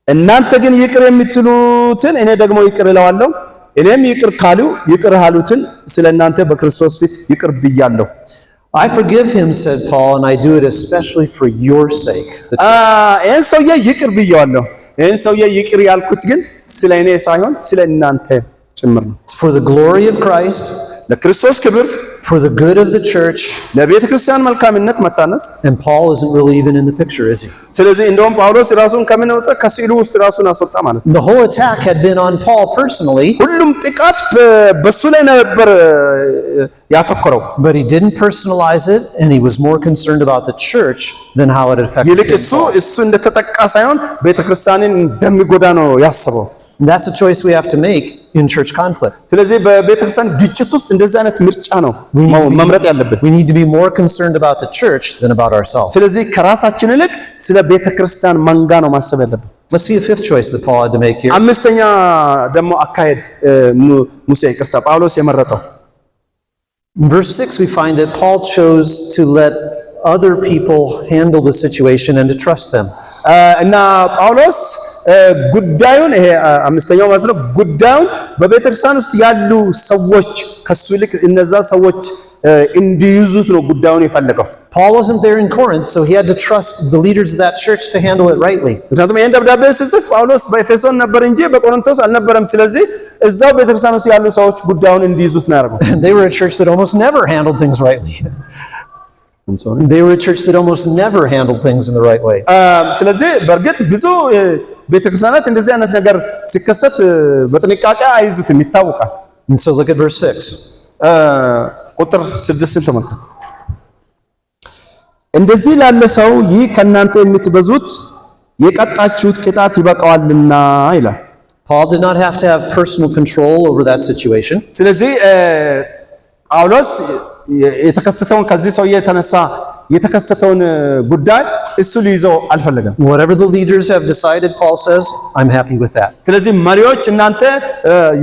እናንተ ግን ይቅር የምትሉትን እኔ ደግሞ ይቅር እለዋለሁ፣ እኔም ይቅር ካሉ ይቅር ያሉትን ስለእናንተ በክርስቶስ ፊት ይቅር ብያለሁ። I forgive him, said Paul, and I do it especially for your sake. ይህን ሰውዬ ይቅር ብያለሁ። ይህን ሰውዬ ይቅር ያልኩት ግን ስለ እኔ ሳይሆን ስለ እናንተ ጭምር ነው። It's for the glory of Christ, ለክርስቶስ ክብር፣ for the good of the church. ለቤተ ክርስቲያን መልካምነት መታነስ። And Paul isn't really even in the picture, is he? ስለዚህ እንደውም ጳውሎስ ራሱን ከምን ወጣ? ከስዕሉ ውስጥ ራሱን አስወጣ ማለት ነው። The whole attack had been on Paul personally, ሁሉም ጥቃት በሱ ላይ ነበር ያተኮረው። but he didn't personalize it, and he was more concerned about the church than how it affected ይልቅ him. እሱ እንደተጠቃ ሳይሆን ቤተ ክርስቲያንን እንደሚጎዳ ነው ያሰበው። And that's a choice we have to make in church conflict. ስለዚህ በቤተ ክርስቲያን ግጭት ውስጥ እንደዚህ አይነት ምርጫ ነው መምረጥ ያለብን። We need to be more concerned about the church than about ourselves. ስለዚህ ከራሳችን ይልቅ ስለ ቤተ ክርስቲያን መንጋ ነው ማሰብ ያለብን። Let's see a fifth choice that Paul had to make here. አምስተኛ ደግሞ አካሄድ ሙሴ ይቅርታ ጳውሎስ የመረጠው In verse 6 we find that Paul chose to let other people handle the situation and to trust them. እና ጳውሎስ ጉዳዩን ይሄ አምስተኛው ማለት ነው ጉዳዩን በቤተክርስቲያን ውስጥ ያሉ ሰዎች ከሱ ይልቅ እነዛ ሰዎች እንዲይዙት ነው ጉዳዩን የፈለገው። Paul wasn't there in Corinth, so he had to trust the leaders of that church to handle it rightly. ምክንያቱም ይሄን ደብዳቤ ሲጽፍ ጳውሎስ በኤፌሶን ነበር እንጂ በቆሮንቶስ አልነበረም። ስለዚህ እዛው ቤተክርስቲያን ውስጥ ያሉ ሰዎች ጉዳዩን እንዲይዙት ነው ያደረገው። And they were a church that almost never handled things rightly. They were a church that almost never handled things in the right way. ስለዚህ በእርግጥ ብዙ ቤተክርስቲያናት እንደዚህ አይነት ነገር ሲከሰት በጥንቃቄ አይዙትም ይታወቃል። And so look at verse 6. ቁጥር 6 ተመልከቱ። እንደዚህ ላለ ሰው ይህ ከእናንተ የምትበዙት የቀጣችሁት ቅጣት ይበቃዋልና ይላል። Paul did not have to have personal control over that situation. ስለዚህ ጳውሎስ የተከሰተውን ከዚህ ሰውዬ የተነሳ የተከሰተውን ጉዳይ እሱ ሊይዘው አልፈለገም። Whatever the leaders have decided, Paul says, I'm happy with that. ስለዚህ መሪዎች እናንተ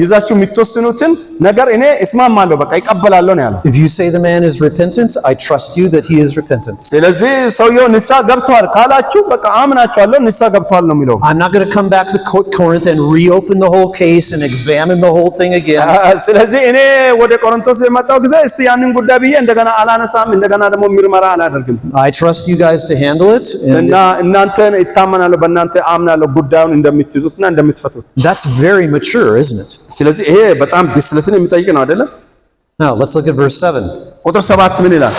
ይዛችሁ የምትወስኑትን ነገር እኔ እስማማለሁ፣ በቃ ይቀበላለሁ ነው ያለው። If you say the man is repentant, I trust you that he is repentant. ስለዚህ ሰውየው ንስሐ ገብቷል ካላችሁ በቃ አምናችኋለሁ ንስሐ ገብቷል ነው የሚለው። I'm not going to come back to Corinth and reopen the whole case and examine the whole thing again. ስለዚህ እኔ ወደ ቆሮንቶስ የመጣው ጊዜ እስቲ ያንን ጉዳይ ብዬ እንደገና አላነሳም፣ እንደገና ደግሞ ምርመራ አላደርግም። I trust you guys to handle it. እና እናንተን እታመናለሁ፣ በእናንተ አምናለሁ ጉዳዩን እንደምትይዙትና እንደምትፈቱት። That's very mature, isn't it? ስለዚህ ይሄ በጣም ብስለትን የሚጠይቅ ነው አይደለም? Now, let's look at verse 7. ቁጥር 7 ምን ይላል?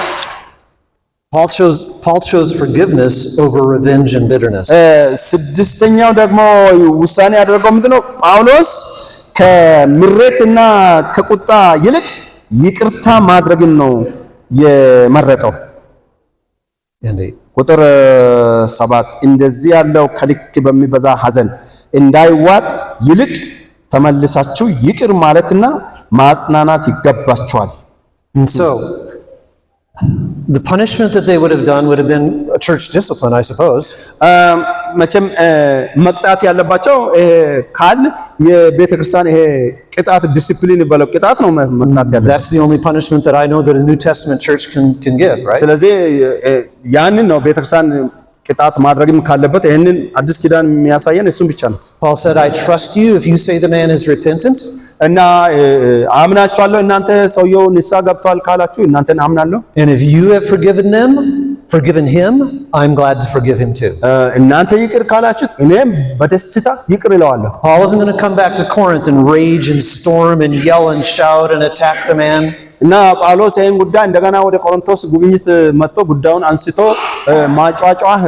Paul chose forgiveness over revenge and bitterness. ስድስተኛው ደግሞ ውሳኔ ያደረገው ምንድነው? ጳውሎስ ከምሬትና ከቁጣ ይልቅ ይቅርታ ማድረግን ነው የመረጠው። ቁጥር 7 እንደዚህ ያለው ከልክ በሚበዛ ሐዘን እንዳይዋጥ ይልቅ ተመልሳችሁ ይቅር ማለትና ማጽናናት ይገባችኋል። And so, the punishment that they would have done would have been a church discipline, I suppose. መቼም መቅጣት ያለባቸው ካል የቤተክርስቲያን ይሄ ቅጣት ዲሲፕሊን ይባላል ቅጣት ነው መቅጣት ያለበት። That's the only punishment that I know that a New Testament church can give, right? ስለዚህ ያንን ነው ቤተክርስቲያን ቅጣት ማድረግም ካለበት ይሄንን አዲስ ኪዳን የሚያሳየን እሱም ብቻ ነው። Paul said, I trust you if you say the man is repentant. እና አምናችኋለሁ እናንተ ሰውየው ንስሐ ገብቷል ካላችሁ እናንተን አምናለሁ And if you have forgiven him, I'm glad to forgive him too. እናንተ ይቅር ካላችሁት እኔም በደስታ ይቅር እለዋለሁ Paul wasn't going to come back to Corinth and rage and storm and yell and shout and attack the man. እና ጳውሎስ ይህን ጉዳይ እንደገና ወደ ቆሮንቶስ ጉብኝት መጥቶ ጉዳዩን አንስቶ ማጫጫህ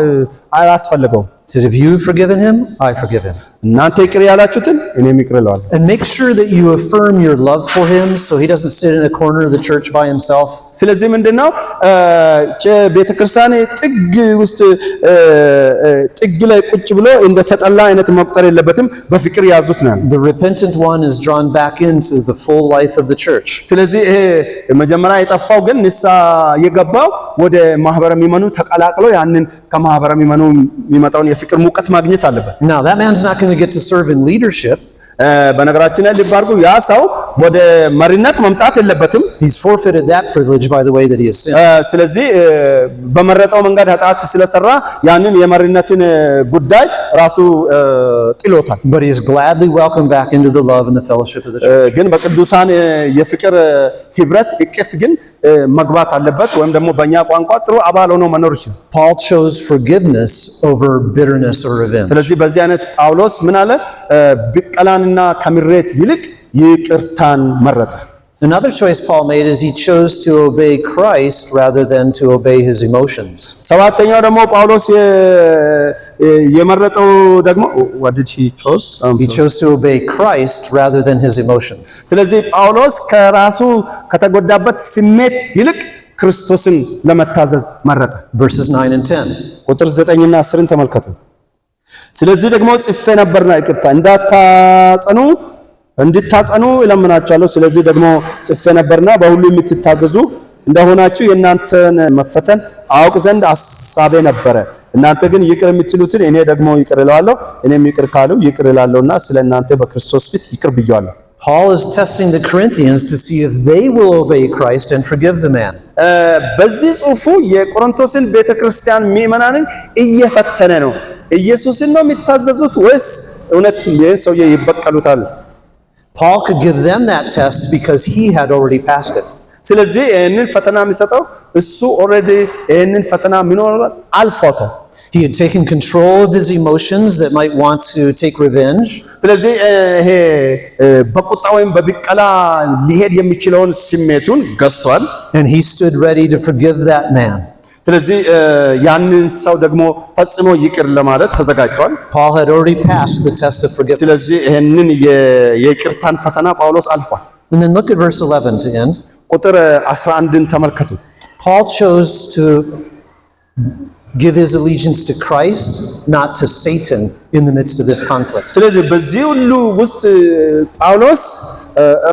አያስፈልገው He said, if you've forgiven him, I forgive him. እናንተ ይቅር ያላችሁትን እኔም ይቅር እለዋለሁ And make sure that you affirm your love for him so he doesn't sit in a corner of the church by himself. ስለዚህ ምንድነው ቤተክርስቲያን ጥግ ውስጥ ጥግ ላይ ቁጭ ብሎ እንደ ተጠላ አይነት መቁጠር የለበትም በፍቅር ያዙት ነው The repentant one is drawn back into the full life of the church. ስለዚህ ይሄ መጀመሪያ የጠፋው ግን ንስሐ የገባው ወደ ማህበረ ምእመኑ ተቀላቅሎ ያንን ከማህበረ ምእመኑ የሚመጣውን የፍቅር ሙቀት ማግኘት አለበት Now that man's not going to get to serve in leadership. በነገራችን ላይ ሊባርጉ ያ ሰው ወደ መሪነት መምጣት የለበትም He's forfeited that privilege by the way that he has sinned. ስለዚህ በመረጠው መንገድ ኃጢአት ስለሰራ ያንን የመሪነትን ጉዳይ ራሱ ጥሎታል But he is gladly welcomed back into the love and the fellowship of the church. ግን በቅዱሳን የፍቅር ህብረት እቅፍ ግን መግባት አለበት ወይም ደግሞ በእኛ ቋንቋ ጥሩ አባል ሆኖ መኖር ይችላል Paul chose forgiveness over bitterness or revenge. ስለዚህ በዚህ አይነት ጳውሎስ ምን አለ ብቀላንና ከምሬት ይልቅ ይቅርታን መረጠ Another choice Paul made is he chose to obey Christ rather than to obey his emotions. ሰባተኛው ደግሞ ጳውሎስ የመረጠው ደግሞ what did he chose? He chose to obey Christ rather than his emotions. ስለዚህ ጳውሎስ ከራሱ ከተጎዳበት ስሜት ይልቅ ክርስቶስን ለመታዘዝ መረጠ Verses 9 and 10. ቁጥር 9 እና 10 ተመልከቱ ስለዚህ ደግሞ ጽፌ ነበርና ይቅርታ እንድታጸኑ እለምናችኋለሁ ስለዚህ ደግሞ ጽፌ ነበርና በሁሉ የምትታዘዙ እንደሆናችሁ የእናንተን መፈተን አውቅ ዘንድ አሳቤ ነበረ እናንተ ግን ይቅር የምትሉትን እኔ ደግሞ ይቅር እላለሁ እኔም ይቅር ካሉ ይቅር እላለሁና ስለእናንተ በክርስቶስ ፊት ይቅር ብያለሁ Paul is testing the Corinthians to see if they will obey Christ and forgive the man. በዚህ ጽሑፉ የቆሮንቶስን ቤተክርስቲያን ምእመናንን እየፈተነ ነው ኢየሱስን ነው የሚታዘዙት ወይስ እውነት ሰውዬ ይበቀሉታል Paul could give them that test because he had already passed it. ስለዚህ ይሄንን ፈተና የሚሰጠው እሱ ኦሬዲ ይሄንን ፈተና ምን ሆኗል አልፎታል He had taken control of his emotions that might want to take revenge. ስለዚህ ይሄ በቁጣ ወይም በብቀላ ሊሄድ የሚችለውን ስሜቱን ገዝቷል And he stood ready to forgive that man. ስለዚህ ያንን ሰው ደግሞ ፈጽሞ ይቅር ለማለት ተዘጋጅቷል Paul had already passed the test of forgiveness. ስለዚህ ይሄንን የይቅርታን ፈተና ጳውሎስ አልፏል And then look at verse 11 to end. ቁጥር 11ን ተመልከቱ Paul chose to give his allegiance to Christ, not to Satan in the midst of this conflict. ስለዚህ በዚህ ሁሉ ውስጥ ጳውሎስ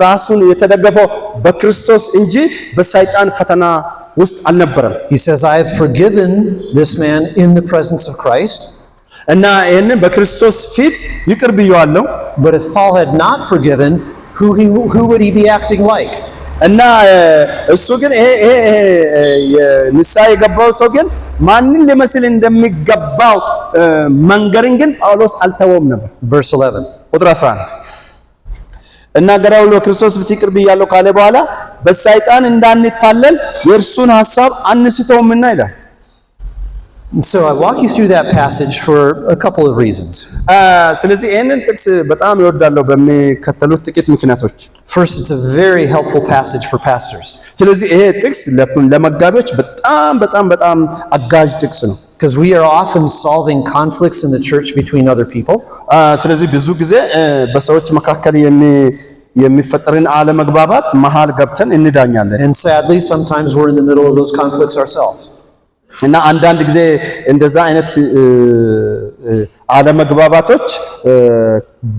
ራሱን የተደገፈው በክርስቶስ እንጂ በሰይጣን ፈተና ውስጥ አልነበረም He says, I have forgiven this man in the presence of Christ. እና ይሄንን በክርስቶስ ፊት ይቅር ብየዋለሁ But if Paul had not forgiven, who would he be acting like? እና እሱ ግን ይሄ ንስሐ የገባው ሰው ግን ማንን ሊመስል እንደሚገባው መንገርን ግን ጳውሎስ አልተወም ነበር Verse 11. ቁጥር 11 እናገራለሁ በክርስቶስ ፊት ይቅር ብያለሁ ካለ በኋላ በሰይጣን እንዳንታለል የእርሱን ሐሳብ አንስተውምና ይላል So I walk you through that passage for a couple of reasons. ስለዚህ ይሄንን ጥቅስ በጣም ይወዳለሁ በሚከተሉት ጥቂት ምክንያቶች First, it's a very helpful passage for pastors. ስለዚህ ይሄ ጥቅስ ለመጋቢዎች በጣም አጋዥ ጥቅስ ነው Because we are often solving conflicts in the church between other people. ስለዚህ ብዙ ጊዜ በሰዎች መካከል የሚፈጠርን አለመግባባት መሃል ገብተን እንዳኛለን And sadly, sometimes we're in the middle of those conflicts ourselves. እና አንዳንድ ጊዜ እንደዛ አይነት አለመግባባቶች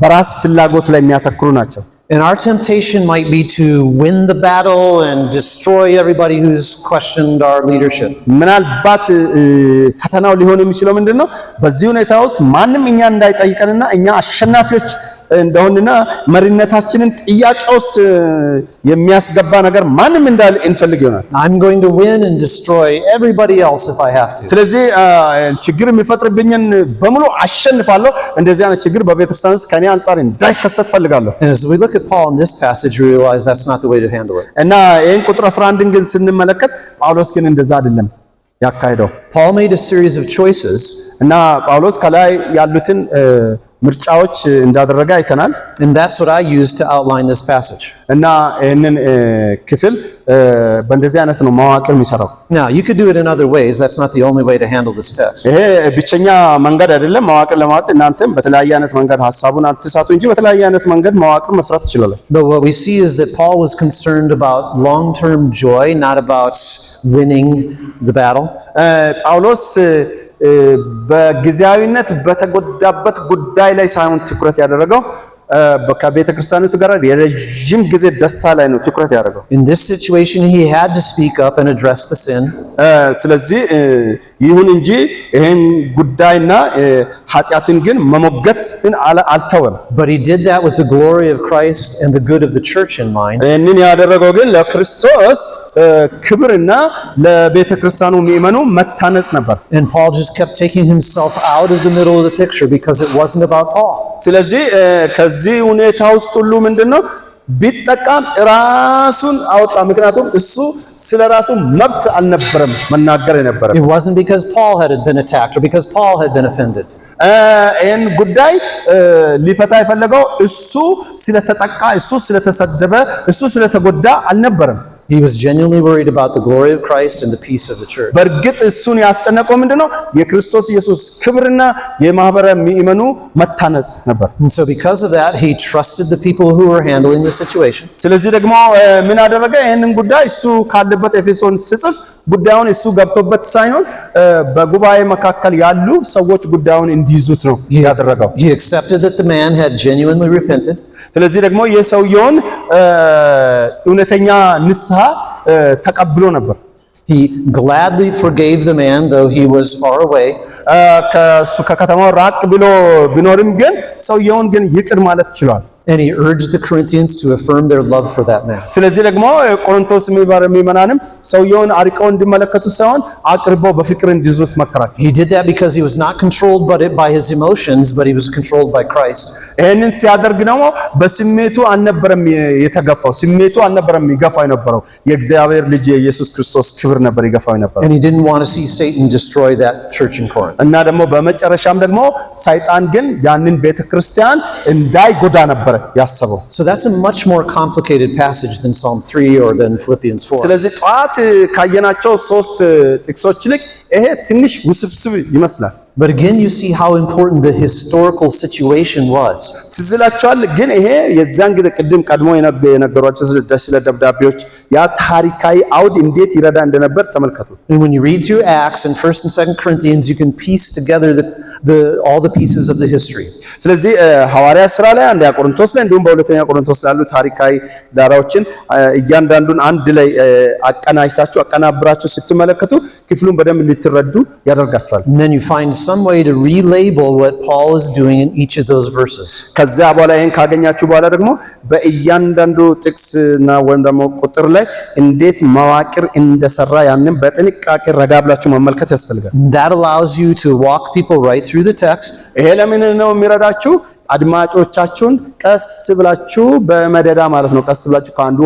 በራስ ፍላጎት ላይ የሚያተኩሩ ናቸው And our temptation might be to win the battle and destroy everybody who's questioned our leadership. ምናልባት ፈተናው ሊሆን የሚችለው ምንድነው በዚህ ሁኔታ ውስጥ ማንም እኛ እንዳይጠይቀንና እኛ አሸናፊዎች እንደሆነና መሪነታችንን ጥያቄ ውስጥ የሚያስገባ ነገር ማንም እንዳለ እንፈልግ ይሆናል። I'm going to win and destroy everybody else if I have to. ስለዚህ ችግር የሚፈጥርብኝን በሙሉ አሸንፋለሁ። እንደዚህ አይነት ችግር በቤተክርስቲያን ውስጥ ከኔ አንፃር እንዳይከሰት ፈልጋለሁ። As we look at Paul in this passage, we realize that's not the way to handle it. እና ይሄን ቁጥር 11 ግን ስንመለከት ጳውሎስ ግን እንደዛ አይደለም ያካሄደው። Paul made a series of choices, እና ጳውሎስ ከላይ ያሉትን ምርጫዎች እንዳደረገ አይተናል። and that's what I used to outline this passage. እና ይሄንን ክፍል በእንደዚህ አይነት ነው መዋቅር የሚሰራው። Now, you could do it in other ways. That's not the only way to handle this text. ይሄ ብቸኛ መንገድ አይደለም መዋቅር ለማለት። እናንተም በተለያየ አይነት መንገድ ሐሳቡን አትሳቱ እንጂ በተለያየ አይነት መንገድ መዋቅር መስራት ትችላላችሁ። But what we see is that Paul was concerned about long-term joy, not about winning the battle. ጳውሎስ በጊዜያዊነት በተጎዳበት ጉዳይ ላይ ሳይሆን ትኩረት ያደረገው ከቤተ ክርስቲያኒቱ ጋር የረጅም ጊዜ ደስታ ላይ ነው ትኩረት ያደረገው። In this situation, he had to speak up and address the sin. ስለዚህ ይሁን እንጂ ይሄን ጉዳይና ኃጢአትን ግን መሞገትን አልተወም። But he did that with the glory of Christ and the good of the church in mind. ይህንን ያደረገው ግን ለክርስቶስ ክብርና ለቤተ ክርስቲያኑ ምእመኑ መታነጽ ነበር። And Paul just kept taking himself out of the middle of the picture because it wasn't about Paul. ስለዚህ ከዚህ ሁኔታ ውስጥ ሁሉ ምንድነው ቢጠቃም ራሱን አወጣ። ምክንያቱም እሱ ስለራሱ መብት አልነበረም መናገር የነበረው። It wasn't because Paul had been attacked or because Paul had been offended. ይህን ጉዳይ ሊፈታ የፈለገው እሱ ስለተጠቃ፣ እሱ ስለተሰደበ፣ እሱ ስለተጎዳ አልነበረም። He was genuinely worried about the glory of Christ and the peace of the church. በእርግጥ እሱን ያስጨነቀው ምንድነው የክርስቶስ ኢየሱስ ክብርና የማህበረ ምእመኑ መታነጽ ነበር። And so because of that, he trusted the people who were handling the situation. ስለዚህ ደግሞ ምን አደረገ? ይህንን ጉዳይ እሱ ካለበት ኤፌሶን ሲጽፍ ጉዳዩን እሱ ገብቶበት ሳይሆን በጉባኤ መካከል ያሉ ሰዎች ጉዳዩን እንዲይዙት ነው ያደረገው። He accepted that the man had genuinely repented. ስለዚህ ደግሞ የሰውየውን እውነተኛ ንስሐ ተቀብሎ ነበር። He gladly forgave the man though he was far away. ከሱ ከከተማው ራቅ ብሎ ቢኖርም ግን ሰውየውን ግን ይቅር ማለት ችሏል። And he urged the Corinthians to affirm their love for that man. ስለዚህ ደግሞ ቆሮንቶስ ምእመናንም ሰውየውን አርቀው እንዲመለከቱ ሳይሆን አቅርበው በፍቅር እንዲይዙት መከራቸው። He did that because he was not controlled by his emotions, but he was controlled by Christ. ይህንን ሲያደርግ ደግሞ በስሜቱ አልነበረም የተገፋው፣ ስሜቱ አልነበረም ይገፋው የነበረው የእግዚአብሔር ልጅ የኢየሱስ ክርስቶስ ክብር ነበር ይገፋው የነበረው። And he didn't want to see Satan destroy that church in Corinth. እና ደግሞ በመጨረሻም ደግሞ ሰይጣን ግን ያንን ቤተክርስቲያን እንዳይጎዳ ነበር ያሰበው። So that's a much more complicated passage than Psalm 3 or than Philippians 4. ስለዚህ ጧት ካየናቸው ሶስት ጥቅሶች ልክ ይሄ ትንሽ ውስብስብ ይመስላል። But again, you see how important the historical situation was. ትዝላችኋል። ግን ይሄ የዛን ጊዜ ቅድም ቀድሞ የነገሯቸው ስለ ደብዳቤዎች ያ ታሪካዊ አውድ እንዴት ይረዳ እንደነበር ተመልከቱ። And when you read through Acts and 1st and 2nd Corinthians, you can piece together all the pieces of the history. ስለዚህ ሐዋርያ ሥራ ላይ አንደኛ ቆሮንቶስ ላይ እንዲሁም በሁለተኛ ቆሮንቶስ ላይ ያሉ ታሪካዊ ዳራዎችን እያንዳንዱን አንድ ላይ አቀናጅታችሁ አቀናብራችሁ ስትመለከቱ ክፍሉን በደንብ እንድትረዱ ያደርጋችኋል። And then you find some way to relabel what Paul is doing in each of those verses. ከዛ በኋላ ይሄን ካገኛችሁ በኋላ ደግሞ በእያንዳንዱ ጥቅስና ወይም ደግሞ ቁጥር ላይ እንዴት መዋቅር እንደሰራ ያንን በጥንቃቄ ረጋ ብላችሁ መመልከት ያስፈልጋል። That allows you to walk people right through the text. ይሄ ለምን ነው የሚረዳችሁ? አድማጮቻችሁን ቀስ ብላችሁ በመደዳ ማለት ነው ቀስ ብላችሁ ከአንዱ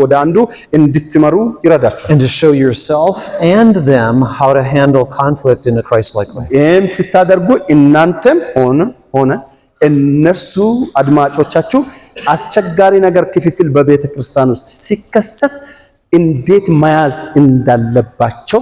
ወደ አንዱ እንድትመሩ ይረዳችኋል። And to show yourself and them how to handle conflict in a Christ-like way. ይህም ስታደርጉ እናንተም ሆነ እነርሱ አድማጮቻችሁ አስቸጋሪ ነገር ክፍፍል በቤተ ክርስቲያን ውስጥ ሲከሰት እንዴት መያዝ እንዳለባቸው